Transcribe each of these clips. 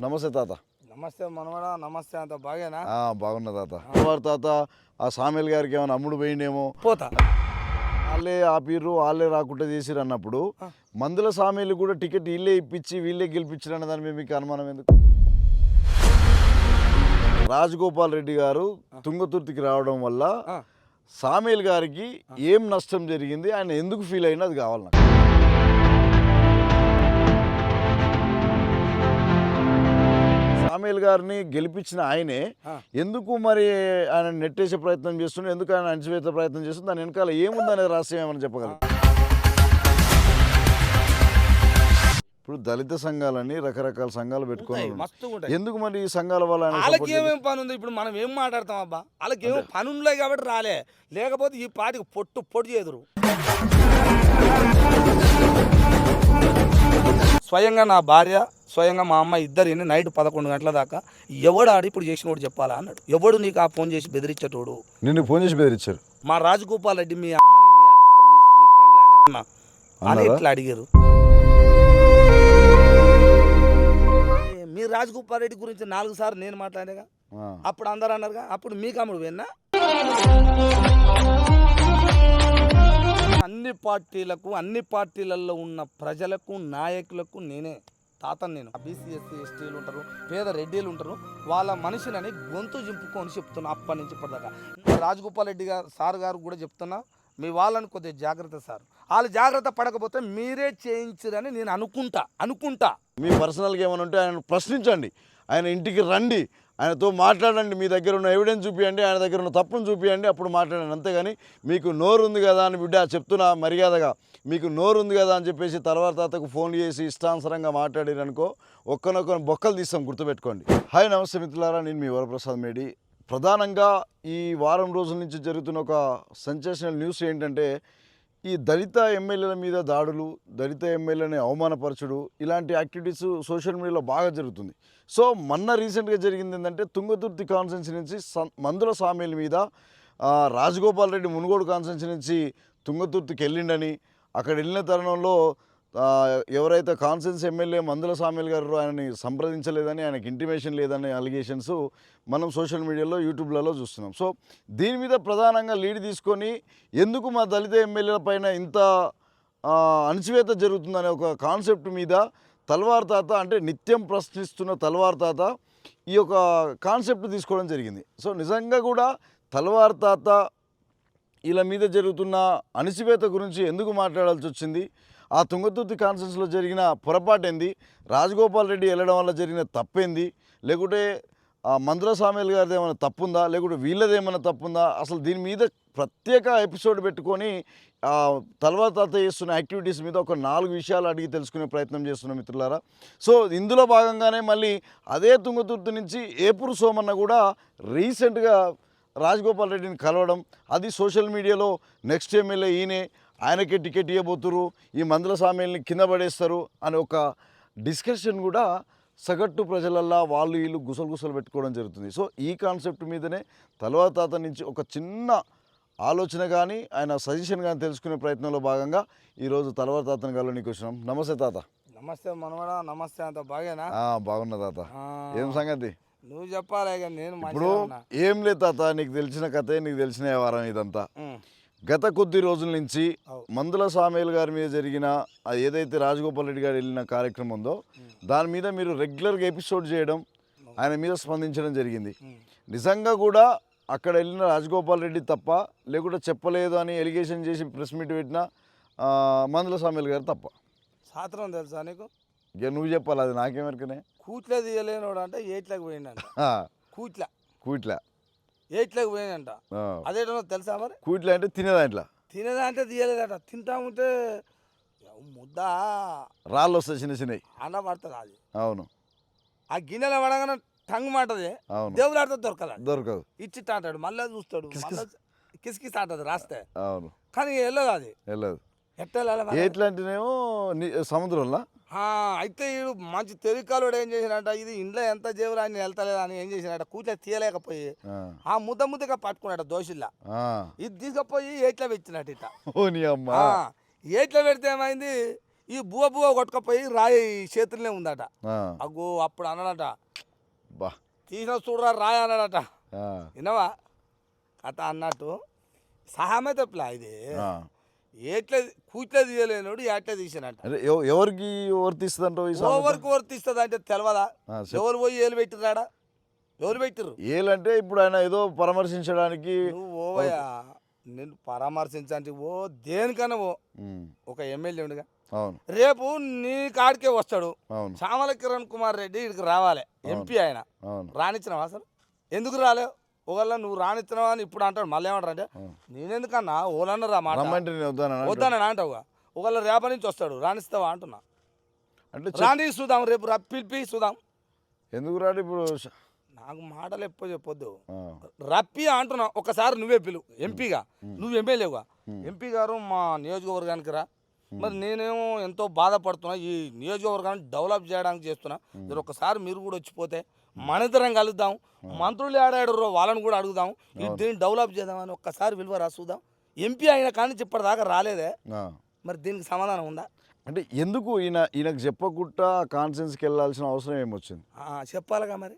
నమస్తే తాత. నమస్తే మనవడా, నమస్తే. అంత బాగేనా? బాగున్నా తాత. తాత ఆ సామెల్ గారికి ఏమైనా అమ్ముడు పోయిండేమో, పోతా వాళ్ళే ఆపిర్రు వాళ్ళే రాకుండా చేసిరు అన్నప్పుడు మందుల సామేలు కూడా టికెట్ వీళ్ళే ఇప్పించి వీళ్ళే గెలిపించారు అన్న దాని మీద మీకు అనుమానం ఎందుకు? రాజగోపాల్ రెడ్డి గారు తుంగతుర్తికి రావడం వల్ల సామేల్ గారికి ఏం నష్టం జరిగింది, ఆయన ఎందుకు ఫీల్ అయినా అది కావాలి నాకు. సామేల్ గారిని గెలిపించిన ఆయనే ఎందుకు మరి ఆయన నెట్టేసే ప్రయత్నం చేస్తుండే, ఎందుకు ఆయన అణచివేసే ప్రయత్నం చేస్తుంది, దాని వెనకాల ఏముందనే రహస్యం ఏమని చెప్పగలరు? ఇప్పుడు దళిత సంఘాలని రకరకాల సంఘాలు పెట్టుకున్నారు, ఎందుకు మరి ఈ సంఘాల వల్ల వాళ్ళకి ఏమేం పని ఉంది? ఇప్పుడు మనం ఏం మాట్లాడతాం అబ్బా, వాళ్ళకి ఏమో పని ఉన్నాయి కాబట్టి రాలే, లేకపోతే ఈ పాటికి పొట్టు చేదురు. స్వయంగా నా భార్య, స్వయంగా మా అమ్మ ఇద్దరు నైట్ 11 గంటల దాకా ఎవడు ఆడి ఇప్పుడు చేసినోడు చెప్పాలా అన్నాడు. ఎవడు నీకు ఆ ఫోన్ చేసి బెదిరించేటోడు? నిన్ను ఫోన్ చేసి బెదిరించారు? మా రాజగోపాల్ రెడ్డి మీ అమ్మని మీ అక్క మీ పెళ్ళానే ఉన్నా అని ఇట్లా అడిగారు. మీ రాజగోపాల్ రెడ్డి గురించి 4 సార్లు నేను మాట్లాడేగా, అప్పుడు అందరు అన్నారుగా, అప్పుడు మీకు అమ్ముడు విన్నా. అన్ని పార్టీలకు, అన్ని పార్టీలలో ఉన్న ప్రజలకు, నాయకులకు నేనే తాతను. నేను బీసీ ఎస్సీ ఎస్టీలు ఉంటారు, పేద రెడ్డిలు ఉంటారు, వాళ్ళ మనిషినని గొంతు చింపుకొని చెప్తున్నా అప్పటి నుంచి ఇప్పటిదాకా. రాజగోపాల్ రెడ్డి గారు సార్ గారు కూడా చెప్తున్నా, మీ వాళ్ళని కొద్దిగా జాగ్రత్త సార్, వాళ్ళు జాగ్రత్త పడకపోతే మీరే చేయించరని నేను అనుకుంటా. మీ పర్సనల్గా ఏమైనా ఉంటే ఆయన ప్రశ్నించండి, ఆయన ఇంటికి రండి, ఆయనతో మాట్లాడండి, మీ దగ్గర ఉన్న ఎవిడెన్స్ చూపించండి, ఆయన దగ్గర ఉన్న తప్పును చూపించండి, అప్పుడు మాట్లాడండి. అంతేగాని మీకు నోరు ఉంది కదా అని బిడ్డ చెప్తున్నా మర్యాదగా, మీకు నోరు ఉంది కదా అని చెప్పేసి తర్వాత తాతకు ఫోన్ చేసి ఇష్టానుసరంగా మాట్లాడారనుకో ఒక్కనొక్కరు బొక్కలు తీస్తాం, గుర్తుపెట్టుకోండి. హాయ్ నమస్తే మిత్రులారా, నేను మీ వరప్రసాద్ మేడి. ప్రధానంగా ఈ వారం రోజుల నుంచి జరుగుతున్న ఒక సెన్సేషనల్ న్యూస్ ఏంటంటే, ఈ దళిత ఎమ్మెల్యేల మీద దాడులు, దళిత ఎమ్మెల్యేని అవమానపరచుడు, ఇలాంటి యాక్టివిటీస్ సోషల్ మీడియాలో బాగా జరుగుతుంది. సో మొన్న రీసెంట్గా జరిగింది ఏంటంటే, తుంగతుర్తి కాన్స్టిట్యున్సీ నుంచి మందుల సామేల్ మీద రాజగోపాల్ రెడ్డి మునుగోడు కాన్స్టిట్యున్సీ నుంచి తుంగతుర్తికి వెళ్ళిండని, అక్కడ వెళ్ళిన తరుణంలో ఎవరైతే కాన్స్టిట్యున్సీ ఎమ్మెల్యే మందుల సామేల్ గారు ఆయనని సంప్రదించలేదని, ఆయనకి ఇంటిమేషన్ లేదనే అలిగేషన్స్ మనం సోషల్ మీడియాలో యూట్యూబ్లలో చూస్తున్నాం. సో దీని మీద ప్రధానంగా లీడ్ తీసుకొని ఎందుకు మా దళిత ఎమ్మెల్యేల పైన ఇంత అణచివేత జరుగుతుందనే ఒక కాన్సెప్ట్ మీద తల్వార్ తాత, అంటే నిత్యం ప్రశ్నిస్తున్న తల్వార్ తాత ఈ యొక్క కాన్సెప్ట్ తీసుకోవడం జరిగింది. సో నిజంగా కూడా తల్వార్ తాత వీళ్ళ మీద జరుగుతున్న అణచివేత గురించి ఎందుకు మాట్లాడాల్సి వచ్చింది, ఆ తుంగతుర్తి కాన్ఫరెన్స్లో జరిగిన పొరపాటు ఏంది, రాజగోపాల్ రెడ్డి వెళ్ళడం వల్ల జరిగిన తప్పేంది, లేకుంటే మందుల సామేల్ గారిది ఏమైనా తప్పుందా, లేకుంటే వీళ్ళది ఏమైనా తప్పుందా, అసలు దీని మీద ప్రత్యేక ఎపిసోడ్ పెట్టుకొని తల్వార్ తాత చేస్తున్న యాక్టివిటీస్ మీద ఒక 4 విషయాలు అడిగి తెలుసుకునే ప్రయత్నం చేస్తున్నాం మిత్రులారా. సో ఇందులో భాగంగానే మళ్ళీ అదే తుంగతుర్తి నుంచి ఏపూరు సోమన్న కూడా రీసెంట్గా రాజగోపాల్ రెడ్డిని కలవడం, అది సోషల్ మీడియాలో నెక్స్ట్ ఎమ్మెల్యే ఈయనే, ఆయనకే టికెట్ ఇవ్వబోతురు, ఈ మందుల సామేల్ని కింద పడేస్తారు అని ఒక డిస్కషన్ కూడా సగటు ప్రజలల్లా వాళ్ళు వీళ్ళు గుసలు పెట్టుకోవడం జరుగుతుంది. సో ఈ కాన్సెప్ట్ మీదనే తల్వార్ తాత నుంచి ఒక చిన్న ఆలోచన కానీ ఆయన సజెషన్ కానీ తెలుసుకునే ప్రయత్నంలో భాగంగా ఈరోజు తల్వార్ తాతను కలవడానికి వచ్చినాం. నమస్తే తాత. నమస్తే మనవడా, నమస్తే. అంత బాగేనా? బాగున్నా తాత. ఏం సంగతి నువ్వు చెప్పాలి. నేను ఇప్పుడు ఏం లేదు తాత, నీకు తెలిసిన కథే, నీకు తెలిసిన వ్యవహారం ఇదంతా. గత కొద్ది రోజుల నుంచి మందుల సామేల్ గారి మీద జరిగిన ఏదైతే రాజగోపాల్ రెడ్డి గారు వెళ్ళిన కార్యక్రమం ఉందో దాని మీద మీరు రెగ్యులర్గా ఎపిసోడ్ చేయడం, ఆయన మీద స్పందించడం జరిగింది. నిజంగా కూడా అక్కడ వెళ్ళిన రాజగోపాల్ రెడ్డి తప్ప, లేకుంటే చెప్పలేదు అని ఎలిగేషన్ చేసి ప్రెస్ మీట్ పెట్టిన మందుల సామేల్ గారు తప్ప? సాత్రం తెలుసా నీకు? ఇక నువ్వు చెప్పాలి, అది నాకేమరికనే. కూట్లే తీయలేనోడు అంటే ఏట్లకు పోయిందంట. కూట్ల ఏట్లకు పోయిందంట. అదేటో తెలుసా మరి? కూట్ల అంటే తినేదాంట్లో, తినేదాంటే తీయలేదట. తింటా ఉంటే ముద్ద రాళ్ళు వస్తాయి చిన్న చిన్నవి, అన్న పడుతుంది. అది అవును, ఆ గిన్నెలో పడగానే టంగు మాటది, దేవులాడితే దొరకదు. ఇచ్చిట్ట అంటాడు, మళ్ళీ చూస్తాడు, కిసికిస్ అంటది రాస్తే. అవును, కానీ వెళ్ళదు. అది వెళ్ళదు. ఎట్లాంటినేమో సముద్రంలో. అయితే వీడు మంచి తెలికాలుడు ఏం చేసినట్ట, ఇది ఇంట్లో ఎంత జేవురా అని వెళ్తలేదా అని ఏం చేసినట్ట, కూర్చొని తీయలేకపోయి ఆ ముద్దగా పట్టుకున్నాడు దోషుల్లా. ఇది తీసుకపోయి ఏట్లా పెట్టినట్టు ఇట్లా. ఏట్లా పెడితే ఏమైంది, ఈ బువ్వ కొట్టుకపోయి రాయి చేతుల్నే ఉందట. ఆ, అగ్గో అప్పుడు అన్నాడట, బా తీసిన చూడరా రాయి అన్నాడట. ఆ, వినవా కథ అన్నట్టు సహామే తప్పులా ఇది. ఆ. ఎట్లా కూట్లే తీయలేనోడు ఎట్లా తీసినట్ట. అంటే ఎవరికి వర్తిస్తుందంటావు ఈ సామెత? ఓవర్కి వర్తిస్తుంది అంటే తెలవదా? ఆ, చెప్పు. ఎవరు పోయి ఏలు పెట్టిరాడా? ఎవరు పెట్టిర్రు? ఏలంటే ఇప్పుడు ఆయన ఏదో పరామర్శించడానికి నువ్వు ఓవయ్యా, నేను పరామర్శించడానికి ఓ దేనికన్నా ఓ ఉమ్, ఒక ఎమ్మెల్యే ఉండగా అవును రేపు నీ కాడికే వస్తాడు. అవును చామల కిరణ్ కుమార్ రెడ్డి ఇక్కడికి రావాలి, ఎంపీ ఆయన. అవును రానిచ్చినావా అసలు? ఎందుకు రాలేవు? ఒకవేళ నువ్వు రానిచ్చినావా అని ఇప్పుడు అంటాడు. మళ్ళీ ఏమంటారు అంటే అవును. నేనెందుకన్నా ఓలన్నరా మాట రమ్మంటే నేను వద్దానా వద్దానని అంటావుగా. ఒకవేళ రేపటి నుంచి వస్తాడు, రాణిస్తావా అంటున్నా. అంటే రాని చూద్దాం, రేపు పిలిపి చూద్దాం. ఎందుకు రాడు ఇప్పుడు నాకు మాటలు ఎప్పుడు చెప్పొద్దు. ఆ, రప్పి అంటున్నా. ఒకసారి నువ్వే పిలువు ఎంపీగా, నువ్వు ఎమ్మెల్యేగా. ఎంపీ గారు మా నియోజకవర్గానికి రా. మరి నేనేమో ఎంతో బాధపడుతున్నా, ఈ నియోజకవర్గాన్ని డెవలప్ చేయడానికి చేస్తున్నా. మీరు ఒకసారి మీరు కూడా వచ్చిపోతే మనిద్దరం కలుద్దాం. మంత్రులు ఆడాడు వాళ్ళని కూడా అడుగుదాం, దీన్ని డెవలప్ చేద్దామని ఒక్కసారి విలువ రాసుదాం. ఎంపీ అయిన కానీ ఇప్పటిదాకా రాలేదే, ఆ. మరి దీనికి సమాధానం ఉందా? అంటే ఎందుకు ఈయనకు చెప్పకుండా కాన్ఫరెన్స్కి వెళ్ళాల్సిన అవసరం ఏమొచ్చింది? చెప్పాలిగా మరి.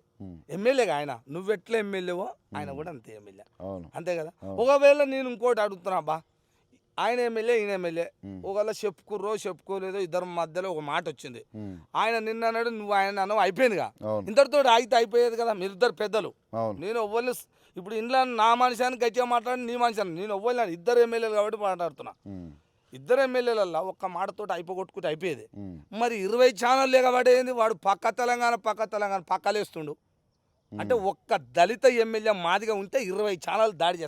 ఎమ్మెల్యేగా ఆయన, నువ్వెట్లా ఎమ్మెల్యేవో ఆయన కూడా అంతే ఎమ్మెల్యే, అవును అంతే కదా. ఒకవేళ నేను ఇంకోటి అడుగుతున్నా బా, ఆయన ఎమ్మెల్యే ఈయన ఎమ్మెల్యే, ఒకవేళ చెప్పుకోలేదో ఇద్దరు మధ్యలో ఒక మాట వచ్చింది. ఉమ్, ఆయన నిన్న అన్నాడు, నువ్వు ఆయన అన్నావు, అయిపోయిందిగా. అవును ఇంతటితో ఆగితే అయిపోయేది కదా. మీరిద్దరు పెద్దలు. అవును నేను ఎవ్వరు ఇప్పుడు ఇంట్లో నా మనిషి అని గట్టిగా మాట్లాడి, నీ మనిషి అని నేను ఎవ్వరు ఇద్దరు ఎమ్మెల్యేలు కాబట్టి మాట్లాడుతున్నా. ఉమ్, ఇద్దరు ఎమ్మెల్యేలల్లో ఒక్క మాటతో అయిపోగొట్టుకుంటే అయిపోయేది. ఉమ్, మరి 20 ఛానల్ లేకబడేది వాడు పక్క తెలంగాణ పక్కలేస్తుండు. అంటే ఒక్క దళిత ఎమ్మెల్యే మాదిగా ఉంటే 20 ఛానల్ దాడి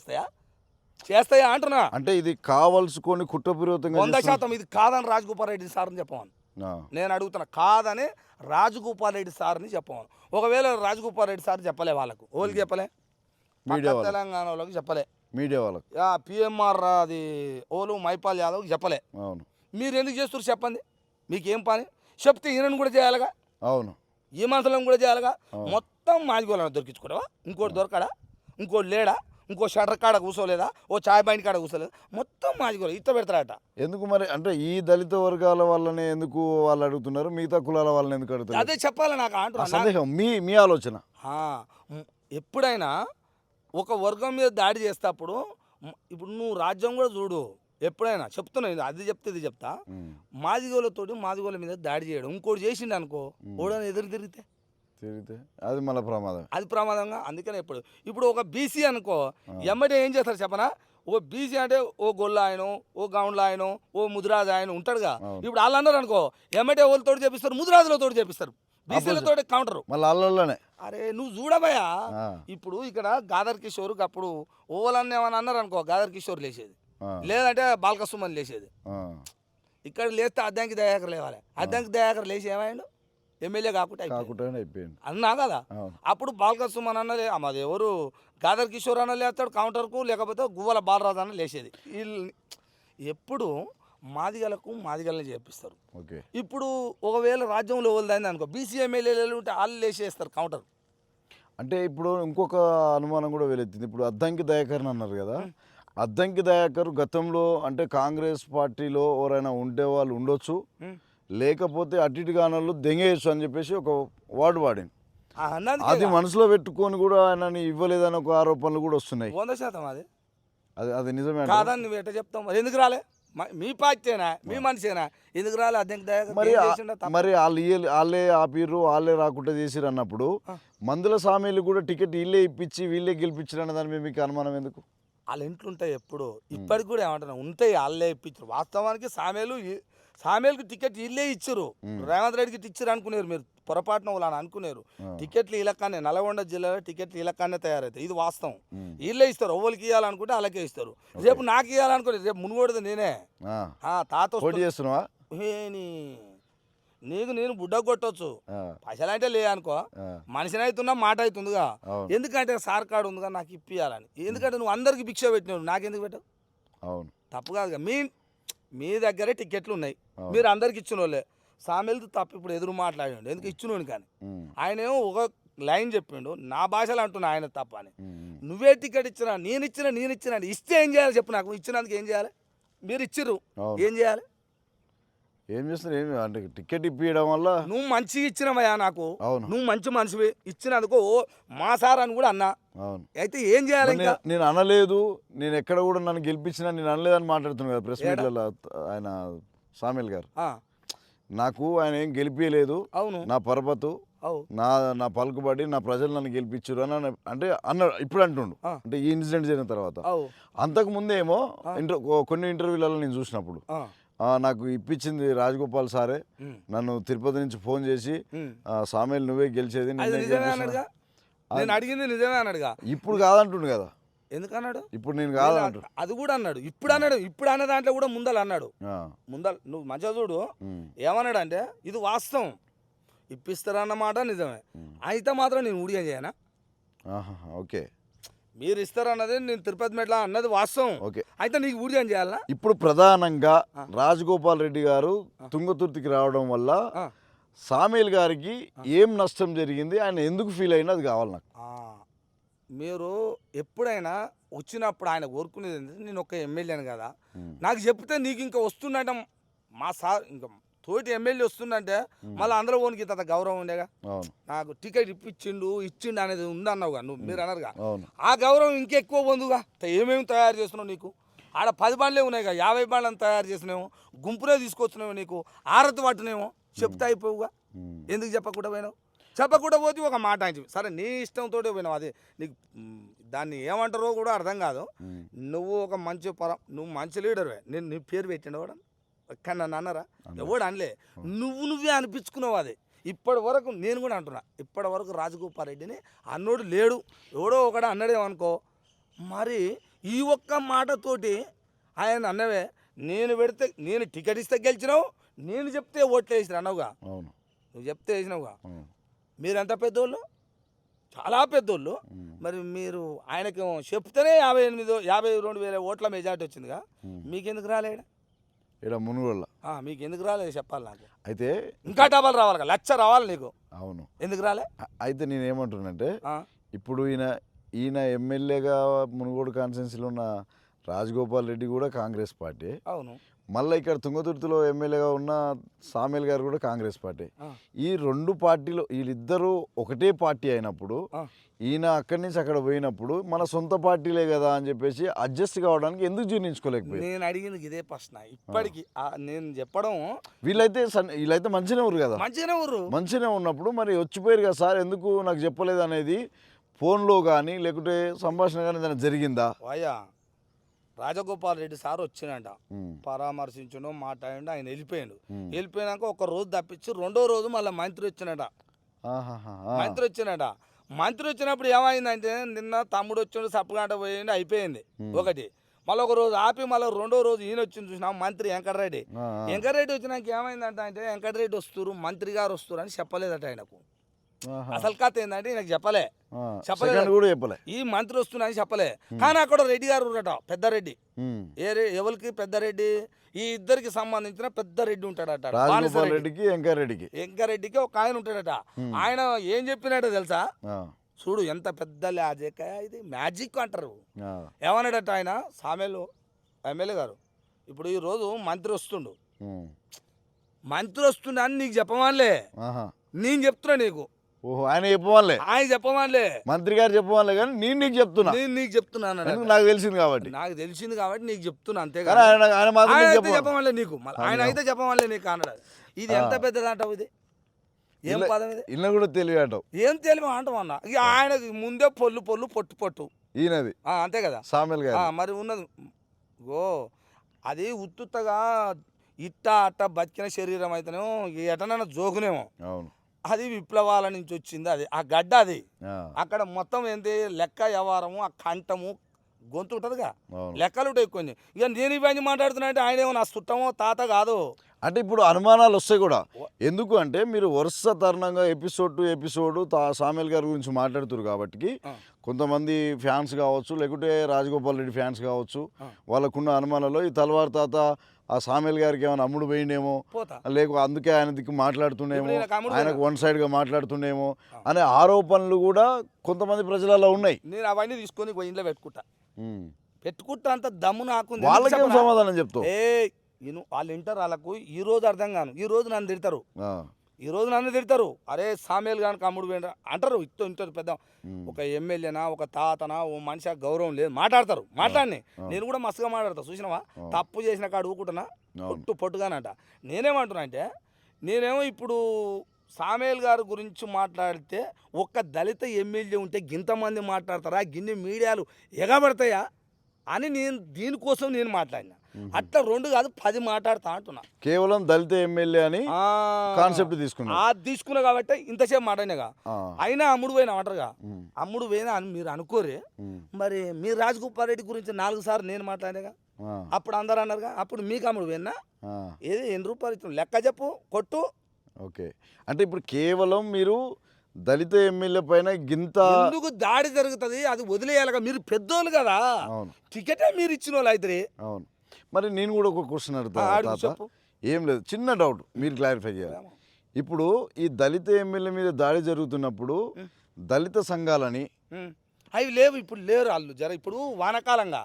చేస్తాయా అంటున్నా. అంటే ఇది కావలసుకొని కుట్రపూరితంగా 100% ఇది కాదని రాజగోపాల్ రెడ్డి సార్ని చెప్పమను. నేను అడుగుతున్నా, కాదని రాజగోపాల్ రెడ్డి సార్ని చెప్పమను. ఒకవేళ రాజగోపాల్ రెడ్డి సార్ చెప్పలే, వాళ్ళకు ఓళ్ళకి చెప్పలే, మీడియా పక్క తెలంగాణ వాళ్ళకి చెప్పలే, మీడియా వాళ్ళకి పిఎంఆర్ అది ఓలు మైపాల్ యాదవ్కి చెప్పలే. అవును మీరు ఎందుకు చేస్తారు చెప్పండి? మీకేం పని? చెప్తే ఈయనను కూడా చేయాలిగా, అవును ఈ మనుషులను కూడా చేయాలిగా. మొత్తం మాదిగోళ్ళని దొరికించుకోవడవా? ఇంకోటి దొరకడా? ఇంకోటి లేడా? ఇంకో షటర్ కాడ కూర్చోలేదా? ఓ చాయ్ బండి కాడ కూర్చోలేదా? మొత్తం మాదిగోళ్ళు ఇట్ట పెడతారట. ఎందుకు మరి? అంటే ఈ దళిత వర్గాల వాళ్ళని ఎందుకు వాళ్ళు అడుగుతున్నారు, మిగతా కులాల వాళ్ళని ఎందుకు అడుగుతారు? అదే చెప్పాలి నాకు ఆ అంటున్నా. సందేహం మీ ఆలోచన. ఎప్పుడైనా ఒక వర్గం మీద దాడి చేసేటప్పుడు ఇప్పుడు నువ్వు రాజ్యం కూడా చూడు. ఎప్పుడైనా చెప్తున్నా, అది చెప్తే ఇది చెప్తా. మాదిగోళ్ళ మీద దాడి చేయడం, ఇంకోటి చేసిండు అనుకో, ఓడని ఎదురు తిరిగితే అది మళ్ళీ ప్రమాదం, అది ప్రమాదంగా. అందుకనే ఇప్పుడు ఒక బీసీ అనుకో, ఎమ్మటే ఏం చేస్తారు చెప్పనా? ఓ బీసీ అంటే ఓ గొల్ల ఆయన, ఓ గౌండ్ల ఆయన, ఓ ముదిరాజు ఆయన ఉంటాడుగా. ఇప్పుడు వాళ్ళు అన్నారు అనుకో, ఎమ్మటే వాళ్ళతో చేపిస్తారు, ముదిరాజులతో చేపిస్తారు, బీసీలతో కౌంటరు మళ్ళీ అల్లలోనే. అరే నువ్వు చూడబోయా. ఇప్పుడు ఇక్కడ గాదర్ కిషోర్ అప్పుడు ఓవలన్న ఏమని అన్నారు అనుకో, గాదర్ కిషోర్ లేచేది, లేదంటే బాలకసుమన్ లేచేది. ఇక్కడ లేస్తే అద్దంకి దయాకర్ లేవాలి. అద్దంకి దయాకర్ లేచి ఏమైండు? ఎమ్మెల్యే కాకుండా అయిపోయింది అన్నా కదా. అప్పుడు బాలకసుమన్ అన్న మాది ఎవరు గాదర్ కిషోర్ అన్న లేస్తాడు కౌంటర్కు, లేకపోతే గువ్వల బాలరాజు అన్న లేచేది. వీళ్ళు ఎప్పుడు మాదిగల్ని చేపిస్తారు. ఇప్పుడు ఒకవేళ రాజ్యంలో వదిలింది అనుకో, బీసీ ఎమ్మెల్యేలు ఉంటే వాళ్ళు లేచేస్తారు కౌంటర్. అంటే ఇప్పుడు ఇంకొక అనుమానం కూడా వెలుగుతుంది. ఇప్పుడు అద్దంకి దయాకర్ అన్నారు కదా, అద్దంకి దయాకర్ గతంలో అంటే కాంగ్రెస్ పార్టీలో ఎవరైనా ఉండే వాళ్ళు ఉండొచ్చు, లేకపోతే అటు ఇటు కానోళ్ళు దెంగేయచ్చు అని చెప్పేసి ఒక వార్డు వాడింది. అది మనసులో పెట్టుకొని కూడా ఆయనని ఇవ్వలేదని ఒక ఆరోపణలు కూడా వస్తున్నాయి. 100% అది నిజమే కాదని నువ్వు ఎట్లా చెప్తావు? మరి ఎందుకు రాలే? మీ పార్టీనా, మీ మనిషేనా, ఎందుకు రాలే? అద్దంకి దయాకర్ మరి వాళ్ళే ఆపిర్రు, వాళ్ళే రాకుండా చేసిరు అన్నప్పుడు మందుల సామీలు కూడా టికెట్ వీళ్ళే ఇప్పించి వీళ్ళే గెలిపించారు అన్న దాని మీద మీకు అనుమానం ఎందుకు? వాళ్ళ ఇంట్లో ఉంటాయి ఎప్పుడు, ఇప్పటికి కూడా ఏమంటున్నా ఉంటాయి, వాళ్ళే ఇప్పించారు. వాస్తవానికి సామేలకు టికెట్ వీళ్ళే ఇచ్చారు. రేవంత్ రెడ్డికి ఇచ్చారు అనుకున్నారు మీరు, పొరపాటున వాళ్ళు అనుకున్నారు. టికెట్లు ఇలాకానే నల్గొండ జిల్లాలో టికెట్లు ఇలాకానే తయారవుతాయి, ఇది వాస్తవం. వీళ్ళే ఇస్తారు, ఓళ్ళకి ఇవ్వాలనుకుంటే అలాగే ఇస్తారు. రేపు నాకు ఇవ్వాలనుకుంటే రేపు మునుగోడదు నేనే తాత చేస్తున్నావా? నీకు నేను బుడ్డ కొట్టవచ్చు, పైసలంటే లే అనుకో, మనిషిని అవుతున్నా మాట అవుతుందిగా. ఎందుకంటే సార్ కార్డు ఉందిగా నాకు ఇప్పియాలని. ఎందుకంటే నువ్వు అందరికి భిక్ష పెట్టినావు, నాకెందుకు పెట్టావు? అవును తప్పు కాదుగా. మీ దగ్గరే టికెట్లు ఉన్నాయి, మీరు అందరికి ఇచ్చిన వాళ్ళే. సామెలతో తప్పు ఇప్పుడు ఎదురు మాట్లాడండి, ఎందుకు ఇచ్చినోని కానీ. ఆయన ఏమో ఒక లైన్ చెప్పిండు, నా భాషలో అంటున్నా ఆయన తప్ప అని. నువ్వే టికెట్ ఇచ్చినా, నేను ఇచ్చిన ఇస్తే ఏం చేయాలి చెప్పు నాకు? ఇచ్చినందుకు ఏం చేయాలి? మీరు ఇచ్చిర్రు, ఏం చేయాలి? ఏం చేస్తున్నారు ఏమి అంటే టికెట్ ఇప్పియడం వల్ల నువ్వు మంచిగా ఇచ్చినవయ్యా నాకు, అవును నువ్వు మంచి మనిషివి ఇచ్చినందుకు మా సార్ అని కూడా అన్నా. అవును అయితే ఏం చేయాలి మరి ఇంకా? నేను అనలేదు, నేను ఎక్కడ కూడా నన్ను గెలిపించినా నేను అనలేదని మాట్లాడుతున్నాను కదా ప్రెస్ మీట్లలో ఆయన సామిల్ గారు. ఆ, నాకు ఆయన ఏం గెలిపించలేదు, అవును నా పరపతు అవు నా పలుకుబడి నా ప్రజలు నన్ను గెలిపించారు అని అంటే అన్నాడు ఇప్పుడు అంటుండు. ఆ. అంటే ఈ ఇన్సిడెంట్ జరిగిన తర్వాత. అవు అంతకు ముందేమో కొన్ని ఇంటర్వ్యూలలో నేను చూసినప్పుడు ఆ, నాకు ఇప్పించింది రాజగోపాల్ సారే. ఉమ్, నన్ను తిరుపతి నుంచి ఫోన్ చేసి ఉమ్. సామేల్ నువ్వే గెలిచేది అది నిన్నే నిజమే గెలిపిస్తున్నా." అన్నాడుగా, నేను అడిగింది నిజమే అన్నాడుగా. ఇప్పుడు కాదంటుండు కదా, ఎందుకన్నాడు? ఇప్పుడు నేను కాదంటు. అది కూడా అన్నాడు, ఇప్పుడు అన్నాడు. ఇప్పుడు అనే దాంట్లో కూడా ముందలు అన్నాడు. ఆ, ముందలు నువ్వు మంచిగా చూడు, ఉమ్, ఏమన్నాడు అంటే ఇది వాస్తవం, ఇప్పిస్తారన్నమాట నిజమే, అయితే మాత్రం నేను ఊడిగా చేయనా, ఆహా, ఓకే మీరు ఇస్తారన్నది నేను తిరుపతి మెట్ల అన్నది వాస్తవం, ఓకే. అయితే నీకు ఊడిగా చేయాలనా? ఇప్పుడు ప్రధానంగా రాజగోపాల్ రెడ్డి గారు తుంగతుర్తికి రావడం వల్ల ఆ. సామేల్ గారికి ఏం నష్టం జరిగింది, ఆయన ఎందుకు ఫీల్ అయినా అది కావాలి నాకు. ఆ, మీరు ఎప్పుడైనా వచ్చినప్పుడు ఆయన కోరుకునేది ఏంటంటే నేను ఒక ఎమ్మెల్యేని కదా, నాకు చెప్తే నీకు ఇంకా వస్తుందంట మా సార్, ఇంకా తోటి ఎమ్మెల్యే వస్తుందంటే మళ్ళీ అందులో ఓనికి ఇంత గౌరవం ఉండేగా. అవును నాకు టికెట్ ఇప్పించిండు అనేది ఉందన్నావుగా నువ్వు, మీరు అన్నారుగా, అవును ఆ గౌరవం ఇంకెక్కువ పొందుగా. ఏమేమి తయారు చేస్తున్నావు నీకు? ఆడ 10 బండ్లే ఉన్నాయిగా, 50 బండ్లను తయారు చేసినావు, గుంపునే తీసుకొచ్చినావు, నీకు ఆరతి పట్టునేమో చెప్తే అయిపోవుగా. ఉమ్, ఎందుకు చెప్పకుండా పోయినావు? చెప్పకుండా పోతే ఒక మాట అంటే సరే నీ ఇష్టంతో పోయినావు, అది నీకు దాన్ని ఏమంటారో కూడా అర్థం కాదు. ఉమ్, నువ్వు ఒక మంచి నువ్వు మంచి లీడర్వే, నేను నీ పేరు పెట్టిండు కూడా ఎక్కడ నన్ను అన్నారా? ఎవడు అనలే, నువ్వే అనిపించుకున్నావు. అది ఇప్పటి వరకు నేను కూడా అంటున్నా, ఇప్పటి వరకు రాజగోపాల్ రెడ్డిని అన్నోడు లేడు, ఎవడో ఒకడు అన్నాడేమనుకో. మరి ఈ ఒక్క మాటతోటి ఆయన అన్నవే, నేను పెడితే నేను టికెట్ ఇస్తే గెలిచినావు, నేను చెప్తే ఓట్లు వేసిరా అన్నావుగా, అవును నువ్వు చెప్తే వేసినావుగా. అవును, మీరెంత పెద్దోళ్ళు, చాలా పెద్దోళ్ళు. ఉమ్, మరి మీరు ఆయనకి చెప్తేనే 52,000 ఓట్ల మెజార్టీ వచ్చిందిగా, మీకెందుకు రాలేడు? ఇక్కడ మునుగోళ్ళ మీకు ఎందుకు రాలేదు చెప్పాలి నాకు. అయితే ఇంకా డబల్ రావాలి, 1,00,000 రావాలి నీకు, అవును. ఎందుకు రాలే? అయితే నేను ఏమంటున్నానంటే ఆ, ఇప్పుడు ఈయన ఎమ్మెల్యేగా మునుగోడు కాన్స్టిట్యున్సీలో ఉన్న రాజగోపాల్ రెడ్డి కూడా కాంగ్రెస్ పార్టీ, అవును మళ్ళీ ఇక్కడ తుంగతుర్తిలో ఎమ్మెల్యేగా ఉన్న సామేల్ గారు కూడా కాంగ్రెస్ పార్టీ. ఆ, ఈ రెండు పార్టీలు వీళ్ళిద్దరూ ఒకటే పార్టీ అయినప్పుడు ఆ. ఈయన అక్కడి నుంచి అక్కడ పోయినప్పుడు మన సొంత పార్టీలే కదా అని చెప్పేసి అడ్జస్ట్ కావడానికి ఎందుకు జీర్ణించుకోలేకపోయింది? నేను అడిగింది ఇదే ప్రశ్న ఇప్పటికి. నేను చెప్పడం వీళ్ళైతే మంచిగానే ఊరు కదా, మంచిగానే ఊరు, మంచిగానే ఉన్నప్పుడు మరి వచ్చిపోయారు కదా సార్, ఎందుకు నాకు చెప్పలేదు అనేది ఫోన్లో కానీ లేకుంటే సంభాషణ కానీ ఏదైనా జరిగిందా? అయ్యా రాజగోపాల్ రెడ్డి సార్ వచ్చిండంట, ఉమ్, పరామర్శించడం మాట్లాడండి, ఆయన వెళ్ళిపోయాడు. ఉమ్. వెళ్ళిపోయినాక ఒక రోజు తప్పించి రెండో రోజు మళ్ళీ మంత్రి వచ్చినట. ఆహాహా, మంత్రి వచ్చినట. మంత్రి వచ్చినప్పుడు ఏమైందంటే నిన్న తమ్ముడు వచ్చిండు, సప్పుగంట పోయిండు, అయిపోయింది ఒకటి. మళ్ళీ ఒక రోజు ఆపి మళ్ళీ రెండో రోజు ఈయన వచ్చింది చూసినాం, మంత్రి వెంకటరెడ్డి. వెంకటరెడ్డి వచ్చినాక ఏమైందంట అంటే వెంకటరెడ్డి వస్తురు, మంత్రి గారు వస్తురు అని చెప్పలేదట ఆయనకు. అసలు కథ ఏంటంటే ఈయనకు చెప్పలే, సెకండ్ కూడా చెప్పలే, ఈ మంత్రి వస్తున్నా అని చెప్పలే. కానీ అక్కడ రెడ్డి గారు ఉన్నారట, పెద్దారెడ్డి. ఉమ్. ఎవరికి పెద్దారెడ్డి? ఈ ఇద్దరికి సంబంధించిన పెద్ద రెడ్డి ఉంటాడట, రాజగోపాల్ రెడ్డికి వెంకరెడ్డికి. వెంకరెడ్డికి ఒక ఆయన ఉంటాడట. ఆయన ఏం చెప్పినట్టు తెలుసా? చూడు ఎంత పెద్ద లాజిక్ ఇది, మ్యాజిక్ అంటారు. ఏమన్నాడట ఆయన సామేలు ఎమ్మెల్యే గారు, ఇప్పుడు ఈరోజు మంత్రి వస్తుండు, మంత్రి వస్తుండ అని నీకు చెప్పవాలే, నేను చెప్తున్నా నీకు. ఓహో, ఆయన చెప్పవాలే, ఆయన చెప్పవాలే, మంత్రి గారు చెప్పవాలే, కానీ నేను నీకు చెప్తున్నా, నేను నీకు చెప్తున్నాను, నాకు తెలిసింది కాబట్టి, నాకు తెలిసింది కాబట్టి నీకు చెప్తున్నా, అంతే. ఆయన మాత్రం చెప్పవాలే నీకు, ఆయన అయితే చెప్పవాలే నీకు అన్నాడు. ఇది ఎంత పెద్దది అంటావు, ఇది ఏం పదం ఇది? ఇన్న కూడా తెలివి అంటావు, ఏం తెలివి అంటావు అన్న. ఇక ఆయనకి ముందే పొల్లు పొట్టు ఈయనది అంతే కదా సామేల్ గారు. మరి ఉన్నది గో, అది ఉత్తుత్తగా ఇట్ట అట్ట బతికిన శరీరం అయితేనేమో ఎటనైనా జోకునేమో. అవును, అది విప్లవాల నుంచి వచ్చింది, అది ఆ గడ్డ. అది అక్కడ మొత్తం ఏంటి లెక్క వ్యవహారము, ఆ కంఠము గొంతు ఉంటుందిగా, లెక్కలు ఉంటాయి కొన్ని. ఇక నేను ఇవన్నీ మాట్లాడుతున్నా అంటే ఆయన ఏమో నా చుట్టమో తాత కాదు. అంటే ఇప్పుడు అనుమానాలు వస్తాయి కూడా. ఎందుకు అంటే మీరు వరుస తరుణంగా ఎపిసోడ్ టు ఎపిసోడ్ సామేల్ గారి గురించి మాట్లాడుతున్నారు కాబట్టి కొంతమంది ఫ్యాన్స్ కావచ్చు, లేకుంటే రాజగోపాల్ రెడ్డి ఫ్యాన్స్ కావచ్చు, వాళ్ళకున్న అనుమానాలు ఈ తల్వార్ తాత ఆ సామేల్ గారికి ఏమైనా అమ్ముడు పోయిండేమో, లేక అందుకే ఆయన దిక్కు మాట్లాడుతుండేమో, ఆయనకు వన్ సైడ్గా మాట్లాడుతుండేమో అనే ఆరోపణలు కూడా కొంతమంది ప్రజలలో ఉన్నాయి. నేను అవన్నీ తీసుకొని ఇంట్లో పెట్టుకుంటా అంత దమ్ము నాకు. వాళ్ళకేం సమాధానం చెప్తావు? వాళ్ళు వింటారు, వాళ్ళకు ఈ రోజు అర్థం కాను, ఈ రోజు నన్ను తిడతారు, ఆ, ఈ రోజు నన్ను తిడతారు. అరే సామేలు గాని కమ్ముడు పోయిన అంటారు, ఇంటారు పెద్ద ఒక ఎమ్మెల్యేనా ఒక తాతనా ఓ మనిషి గౌరవం లేదు మాట్లాడతారు. మాట్లాడిని నేను కూడా మస్తుగా మాట్లాడతా, చూసినావా? తప్పు చేసిన కాడు ఊకుంటున్నా పొట్టుగానంట. నేనేమంటున్నా అంటే, నేనేమో ఇప్పుడు సామేల్ గారి గురించి మాట్లాడితే ఒక్క దళిత ఎమ్మెల్యే ఉంటే గింతమంది మాట్లాడతారా, గిన్ని మీడియాలు ఎగబడతాయా అని నేను దీనికోసం నేను మాట్లాడినా. అట్లా 2 కాదు 10 మాట్లాడతా అంటున్నా. కేవలం దళిత ఎమ్మెల్యే అని కాన్సెప్ట్ తీసుకున్నా. తీసుకున్నా కాబట్టి ఇంతసేపు మాట్లాడినాగా. అయినా అమ్ముడు పోయినా అంటారుగా, అమ్ముడు పోయినా అని మీరు అనుకోరే. మరి మీరు రాజగోపాల్ రెడ్డి గురించి 4 సార్లు నేను మాట్లాడినాగా, అప్పుడు అందరు అన్నారుగా. అప్పుడు మీకు అమ్ముడు పోయినా ఏది ఎన్ని రూపాయలు ఇచ్చిన లెక్క చెప్పు కొట్టు. ఓకే, అంటే ఇప్పుడు కేవలం మీరు దళిత ఎమ్మెల్యే పైన గింత ఎందుకు దాడి జరుగుతుంది, అది వదిలేయాలిగా. మీరు పెద్దోళ్ళు కదా, టికెటే మీరు ఇచ్చిన వాళ్ళు అయితే. అవును, మరి నేను కూడా ఒక క్వశ్చన్ అడుగుతా. ఏం లేదు, చిన్న డౌట్, మీరు క్లారిఫై చేయాలి. ఇప్పుడు ఈ దళిత ఎమ్మెల్యే మీద దాడి జరుగుతున్నప్పుడు దళిత సంఘాలని అవి లేవు, ఇప్పుడు లేరు వాళ్ళు. ఇప్పుడు వానకాలంగా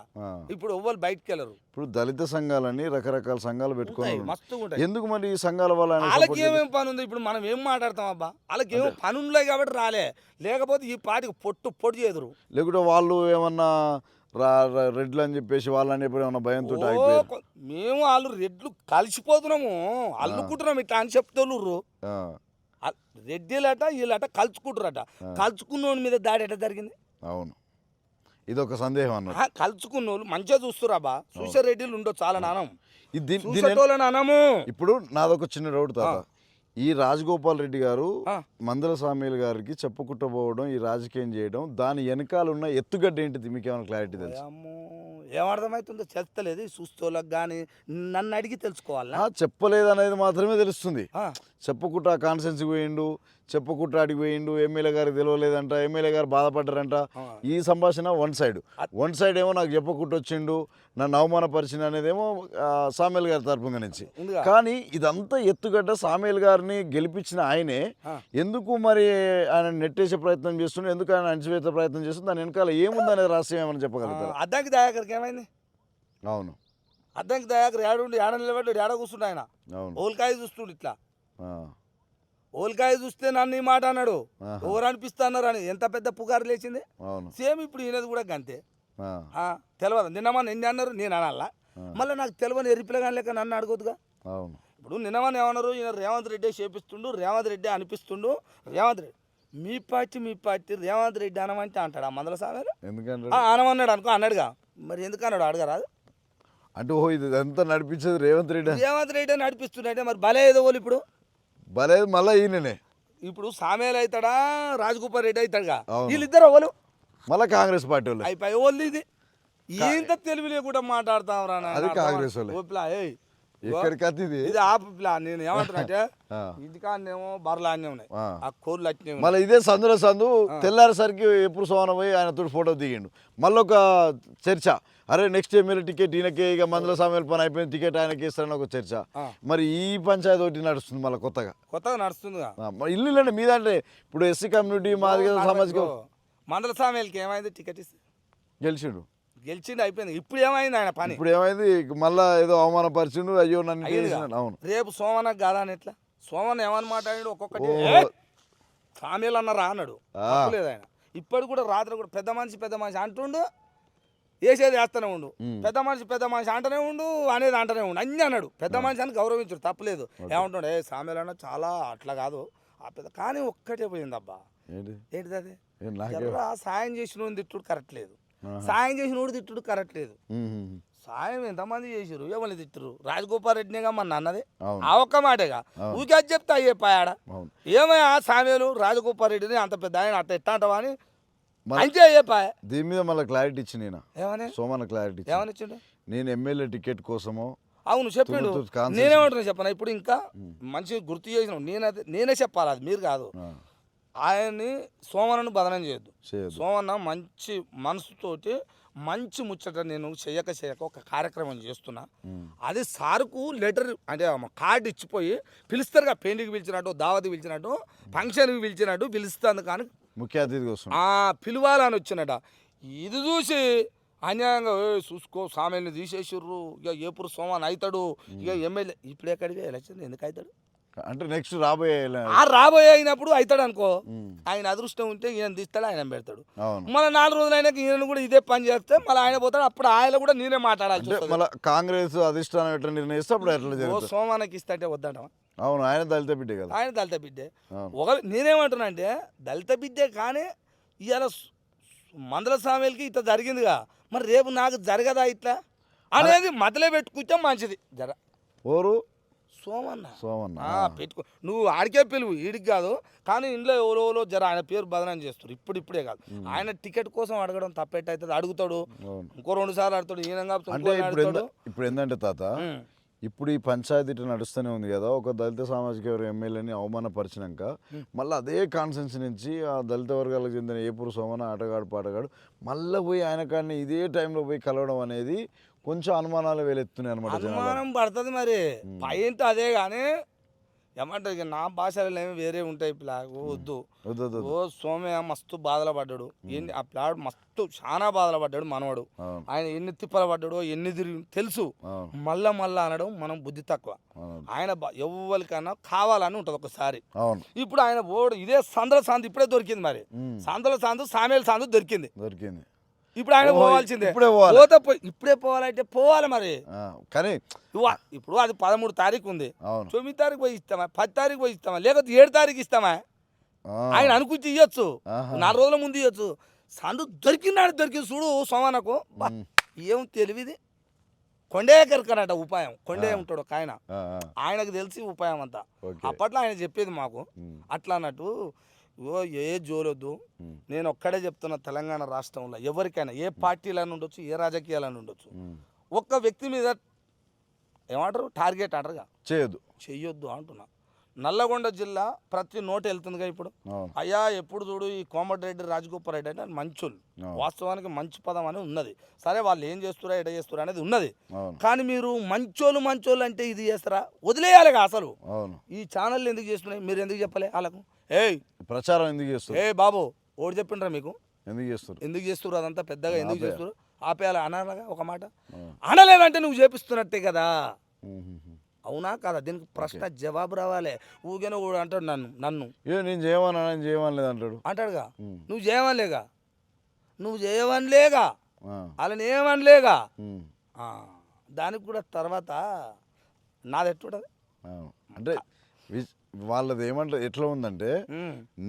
ఇప్పుడు ఎవ్వరు బయటకు వెళ్ళరు. ఇప్పుడు దళిత సంఘాలని రకరకాల సంఘాలు పెట్టుకోవాలి. మస్తు ఎందుకు మరి ఈ సంఘాల వల్ల వాళ్ళకి ఏమేం పని ఉంది? ఇప్పుడు మనం ఏం మాట్లాడతాం అబ్బా, వాళ్ళకి ఏమో పని ఉన్నాయి కాబట్టి రాలే, లేకపోతే ఈ పాటికి పొట్టు చేదురు. లేకుంటే వాళ్ళు ఏమన్నా రెడ్లు అని చెప్పేసి వాళ్ళని ఎప్పుడు ఏమన్నా భయంతో మేము వాళ్ళు రెడ్లు కలిసిపోతున్నాము, అల్లుకుంటున్నాం ఇట్లా అని చెప్తోళ్ళు. రెడ్డిలట వీళ్ళట కలుచుకుంటారట, కలుచుకున్నోని మీద దాడి ఎట్లా జరిగింది? అవును, ఇది ఒక సందేహం అన్న. కలుచుకున్న వాళ్ళు మంచిగా చూస్తురాబా, చూసే రెడ్డిలు ఉండవు చాలా నానం. ఇప్పుడు నాదొక చిన్న డౌట్ తాత, ఈ రాజగోపాల్ రెడ్డి గారు మందల సామేల్ గారికి చెప్పుకుంటూ ఈ రాజకీయం చేయడం, దాని వెనకాల ఉన్న ఎత్తుగడ్డ ఏంటిది? మీకు ఏమైనా క్లారిటీ తెలుసు? ఏమర్థమవుతుందో చెప్తలేదు, చూస్తోళ్ళకి కానీ నన్ను అడిగి తెలుసుకోవాలి. చెప్పలేదు అనేది మాత్రమే తెలుస్తుంది. చెప్పుకుంటా కాన్సెన్సీ పోయిండు, చెప్పుకుంటా అడిగి పోయిండు, ఎమ్మెల్యే గారికి తెలియలేదంట, ఎమ్మెల్యే గారు బాధపడ్డారంట. ఈ సంభాషణ వన్ సైడ్ ఏమో నాకు చెప్పుకుంటూ వచ్చిండు, నన్ను అవమానపరిచింది అనేదేమో సామేల్ గారి తరపున నుంచి. కానీ ఇదంతా ఎత్తుగడ్డ సామేల్ గారిని గెలిపించిన ఆయనే ఎందుకు మరి ఆయన నెట్టేసే ప్రయత్నం చేస్తుండే, ఎందుకు ఆయన అణచివేసే ప్రయత్నం చేస్తుంది, దాని వెనకాల ఏముందనేది రహస్యం ఏమని చెప్పగలుగుతారు? అద్దంకి దయాకర్కి ఏమైంది? అవును, అద్దంకి దయాకర్ ఏడుండి ఏడ నిలబడ్డాడు, ఏడ కూర్చుండు ఆయన. ఓల్కాయ చూస్తుండు ఇట్లా, ఓల్కాయ చూస్తే నన్ను ఈ మాట అన్నాడు, ఎవరు అనిపిస్తా అన్నారు అని ఎంత పెద్ద పుకారు లేచింది. సేమ్ ఇప్పుడు ఈయనది కూడా అంతే. తెలియదు నిన్నమని ఎన్ని అన్నారు, నేను అనాలా? మళ్ళీ నాకు తెలియని ఎరిపిల్లగా లేక నన్ను అడగొద్దుగా. ఇప్పుడు నిన్నమని ఏమన్నారు, ఈయన రేవంత్ రెడ్డి చేపిస్తుండు, రేవంత్ రెడ్డి అనిపిస్తుండు. రేవంత్ రెడ్డి మీ పార్టీ రేవంత్ రెడ్డి అనమంటే అంటాడు ఆ మందల సామెలు. అనమన్నాడు అనుకో, అన్నాడుగా, మరి ఎందుకు అన్నాడు అడగరాదు అంటే? ఓ ఇది అంతా నడిపించేది రేవంత్ రెడ్డి నడిపిస్తుండే, మరి భలే ఏదో వాళ్ళు ఇప్పుడు భలే మళ్ళీ ఈయననే. ఇప్పుడు సామేలు అవుతాడా రాజగోపాల్ రెడ్డి అవుతాడుగా, వీళ్ళిద్దరు వాళ్ళు మళ్ళీ కాంగ్రెస్ పార్టీ వాళ్ళు అయిపోయి వాళ్ళు. ఇది ఇంత తెలివి లేకుండా మాట్లాడతాం రా, అది కాంగ్రెస్ వాళ్ళు. ఇది ఆపులా. నేను ఏమంటున్నా అంటే, ఇంటికాడనేమో బర్రెలు అన్నీ ఉన్నాయి, ఆ కోళ్ళు అట్నే. మళ్ళీ ఇదే సందు తెల్లారేసరికి ఎప్పుడు సోన పోయి ఆయనతో ఫోటో దిగిండు. మళ్ళీ ఒక చర్చ, అరే నెక్స్ట్ ఎమ్మెల్యే టికెట్ ఈయనకే, ఇక మందల సామేల్ పని అయిపోయింది, టికెట్ ఆయనకి ఇస్తారని ఒక చర్చ. మరి ఈ పంచాయతీ ఒకటి నడుస్తుంది మళ్ళీ కొత్తగా నడుస్తుంది. ఇల్లు మీ దాంట్లో ఇప్పుడు ఎస్సీ కమ్యూనిటీ మాదిగా సామాజిక మందల సామేల్కి ఏమైంది? టికెట్ ఇస్తే గెలిచిండు అయిపోయింది. ఇప్పుడు ఏమైంది ఆయన పని? ఇప్పుడు ఏమైంది? మళ్ళా ఏదో అవమానపరిచిండు, అయ్యో నన్ను. అవును, రేపు సోమనకు కాదా అని ఎట్లా? సోమన్ ఏమని మాట్లాడాడు, ఒక్కొక్కటి సామేలు అన్నారా అన్నాడు, లేదు ఆయన. ఇప్పటి కూడా రాత్రి కూడా పెద్ద మనిషి అంటుండు, వేసేది వేస్తూనే ఉండు, పెద్ద మనిషి అంటనే ఉండు, అనేది అంటనే ఉండు, అన్నీ అన్నాడు. పెద్ద మనిషి అని గౌరవించడు, తప్పలేదు. ఏమంటుండే సామేలు అన్న చాలా అట్లా కాదు ఆ పెద్ద, కానీ ఒక్కటే పోయింది అబ్బా. ఏంటిది అది? సాయం చేసిన తిట్టుడు కరెక్ట్ లేదు, సాయం చేసినోడు తిట్టుడు కరెక్ట్ లేదు. సాయం ఎంతమంది చేసారు, ఎవరిని తిట్టరు? రాజగోపాల్ రెడ్డినేగా మన అన్నది, ఆ ఒక్క మాటేగా. ఊకే అది చెప్తే అయ్యేపాయాడ. ఏమయ్యా సామేలు రాజగోపాల్ రెడ్డిని అంత పెద్ద ఆయన అట్లా ఎట్లా అంటావా అని అంతే అయ్యేపాయ. దీని మీద మళ్ళీ క్లారిటీ ఇచ్చి ఏమని సోమన్న క్లారిటీ ఏమని ఇచ్చిండు? నేను ఎమ్మెల్యే టికెట్ కోసమో. అవును చెప్పిండు. నేనేమంటున్నా చెప్పనా, ఇప్పుడు ఇంకా మంచిగా గుర్తు చేసిన నేనే చెప్పాలి, అది మీరు కాదు. ఆయన్ని సోమన్నను బదనం చేయొద్దు. సోమన్న మంచి మనసుతోటి మంచి ముచ్చట నేను చేయక ఒక కార్యక్రమం చేస్తున్నా. అది సార్కు లెటర్ అంటే కార్డు ఇచ్చిపోయి పిలుస్తారుగా, పెళ్లికి పిలిచినట్టు, దావతికి పిలిచినట్టు, ఫంక్షన్కి పిలిచినట్టు పిలుస్తాను. కానీ ముఖ్య అతిథి కోసం పిలవాలని వచ్చినట. ఇది చూసి అన్యాయంగా చూసుకో సామెల్ని తీసేసిర్రు, ఇక ఏపురు సోమాన్ అవుతాడు, ఇక ఎమ్మెల్యే ఇప్పుడు ఎక్కడికి ఎలక్షన్ ఎందుకు అవుతాడు? అంటే నెక్స్ట్ రాబోయే ఆ రాబోయే అయినప్పుడు అవుతాడు అనుకో, ఆయన అదృష్టం ఉంటే ఈయన తీస్తాడు, ఆయన పెడతాడు. అవును. మళ్ళీ 4 రోజులు అయినాక ఈయన కూడా ఇదే పని చేస్తే మళ్ళీ ఆయన పోతాడు, అప్పుడు ఆయన కూడా నేనే మాట్లాడాల్సి అంటే వస్తుంది. మళ్ళీ కాంగ్రెస్ అధిష్టానం ఎట్లా నిర్ణయిస్తే అప్పుడు ఎట్లా ఓ జరుగుతుంది? సోమానకి ఇస్తాంటే వద్దంటావా? అవును, ఆయన దళిత బిడ్డే కదా. ఆయన దళిత బిడ్డే. అవును. ఒక నేనేమంటున్నా అంటే దళిత బిడ్డే కానీ ఇవాళ మందల సామెలకి ఇట్లా జరిగిందిగా, మరి రేపు నాకు జరగదా ఇట్లా అనేది మతలే పెట్టుకుంటే మంచిది. జర ఓరు సోమన్న సోమన్న. పెట్టుకో, నువ్వు ఆడికే పిలువు, ఈడికి కాదు. కానీ ఇంట్లో ఎవరో జర ఆయన పేరు బదనాం చేస్తారు. ఇప్పుడే కాదు, ఆయన టికెట్ కోసం అడగడం తప్పెట్టయితుంది. అడుగుతాడు, అవును. ఇంకో 2 సార్లు అడుగుతాడు, ఈయన అంటే ఇప్పుడు ఏంటంటే తాత, ఇప్పుడు ఈ పంచాయతీ ఇట్లా నడుస్తూనే ఉంది కదా, ఒక దళిత సామాజిక వర్గ ఎమ్మెల్యేని అవమానపరిచినాక మళ్ళీ అదే కాన్సెన్స్ నుంచి ఆ దళిత వర్గాలకు చెందిన ఏపూరు సోమన ఆటగాడు పాటగాడు మళ్ళీ పోయి ఆయన కాడిని ఇదే టైంలో పోయి కలవడం అనేది కొంచెం అనుమానాలు వెలెత్తున్నాయి అనమాట. అనుమానం పడుతుంది. మరి పాయింట్ అదే కానీ ఏమంటారు, ఇక నా భాషలో ఏమి వేరే ఉంటాయి. వద్దు ఓ సోమయ్య మస్తు బాధలు పడ్డాడు, ఎన్ని ఆ ప్లాడ్ మస్తు చాలా బాధలు పడ్డాడు మనవాడు. ఆయన ఎన్ని తిప్పలు పడ్డాడో, ఎన్ని తిరిగి తెలుసు. మళ్ళా అనడం మనం బుద్ధి తక్కువ. ఆయన ఎవరికైనా కావాలని ఉంటుంది ఒకసారి. ఇప్పుడు ఆయన ఓడు ఇదే సందల సాందు ఇప్పుడే దొరికింది. మరి సందల సాందు సామేల సాందు దొరికింది. ఇప్పుడు ఆయన పోవాల్సిందే. ఇప్పుడే పోవాలంటే పోవాలి మరి. కానీ ఇప్పుడు అది 13 తారీఖు ఉంది, 9 తారీఖు పోయి ఇస్తామా, 10 తారీఖు పోయి ఇస్తామా, లేకపోతే 7 తారీఖు ఇస్తామా? ఆయన అనుకుంటే ఇవ్వచ్చు, 4 రోజుల ముందు ఇవ్వచ్చు. సందు దొరికింది చూడు సోమనకు. ఏం తెలివిది, కొండే కరకనట ఉపాయం. కొండే ఉంటాడు ఒక ఆయన, ఆయనకు తెలిసి ఉపాయం అంతా. అప్పట్లో ఆయన చెప్పేది మాకు అట్లా అన్నట్టు. ఏ జోలొద్దు, నేను ఒక్కడే చెప్తున్నా, తెలంగాణ రాష్ట్రంలో ఎవరికైనా ఏ పార్టీలను ఉండొచ్చు, ఏ రాజకీయాలను ఉండొచ్చు, ఒక్క వ్యక్తి మీద ఏమంటారు టార్గెట్ అంటారుగా, చెయ్యొద్దు అంటున్నా. నల్లగొండ జిల్లా ప్రతి నోటు వెళ్తుందిగా ఇప్పుడు. అయ్యా ఎప్పుడు చూడు ఈ కోమటిరెడ్డి రాజగోపాల్ రెడ్డి అంటే మంచోళ్ళు, వాస్తవానికి మంచి పదం అని ఉన్నది. సరే వాళ్ళు ఏం చేస్తురా ఎట చేస్తురా అనేది ఉన్నది. కానీ మీరు మంచోళ్ళు అంటే ఇది చేస్తారా? వదిలేయాలిగా అసలు. ఈ ఛానల్ ఎందుకు చేస్తున్నాయి, మీరు ఎందుకు చెప్పలే వాళ్ళకు? ప్రచారం ఎందుకు చేస్తారు? బాబు ఓడి చెప్పిండ్రా మీకు, ఎందుకు చేస్తారు అదంతా పెద్దగా ఎందుకు చేస్తారు? ఆపేయాలి అనాలగా ఒక మాట. అనలేదంటే నువ్వు చేపిస్తున్నట్టే కదా, అవునా కదా? దీనికి ప్రశ్న జవాబు రావాలి. ఊగేనో అంటాడు నన్ను నేను చేయమనలేదు అంటాడు, అంటాడుగా. నువ్వు చేయవనిలేగా వాళ్ళని ఏమనలేగా. దానికి కూడా తర్వాత నాది ఎట్టుంటది అంటే వాళ్ళది ఏమంటారు ఎట్లా ఉందంటే,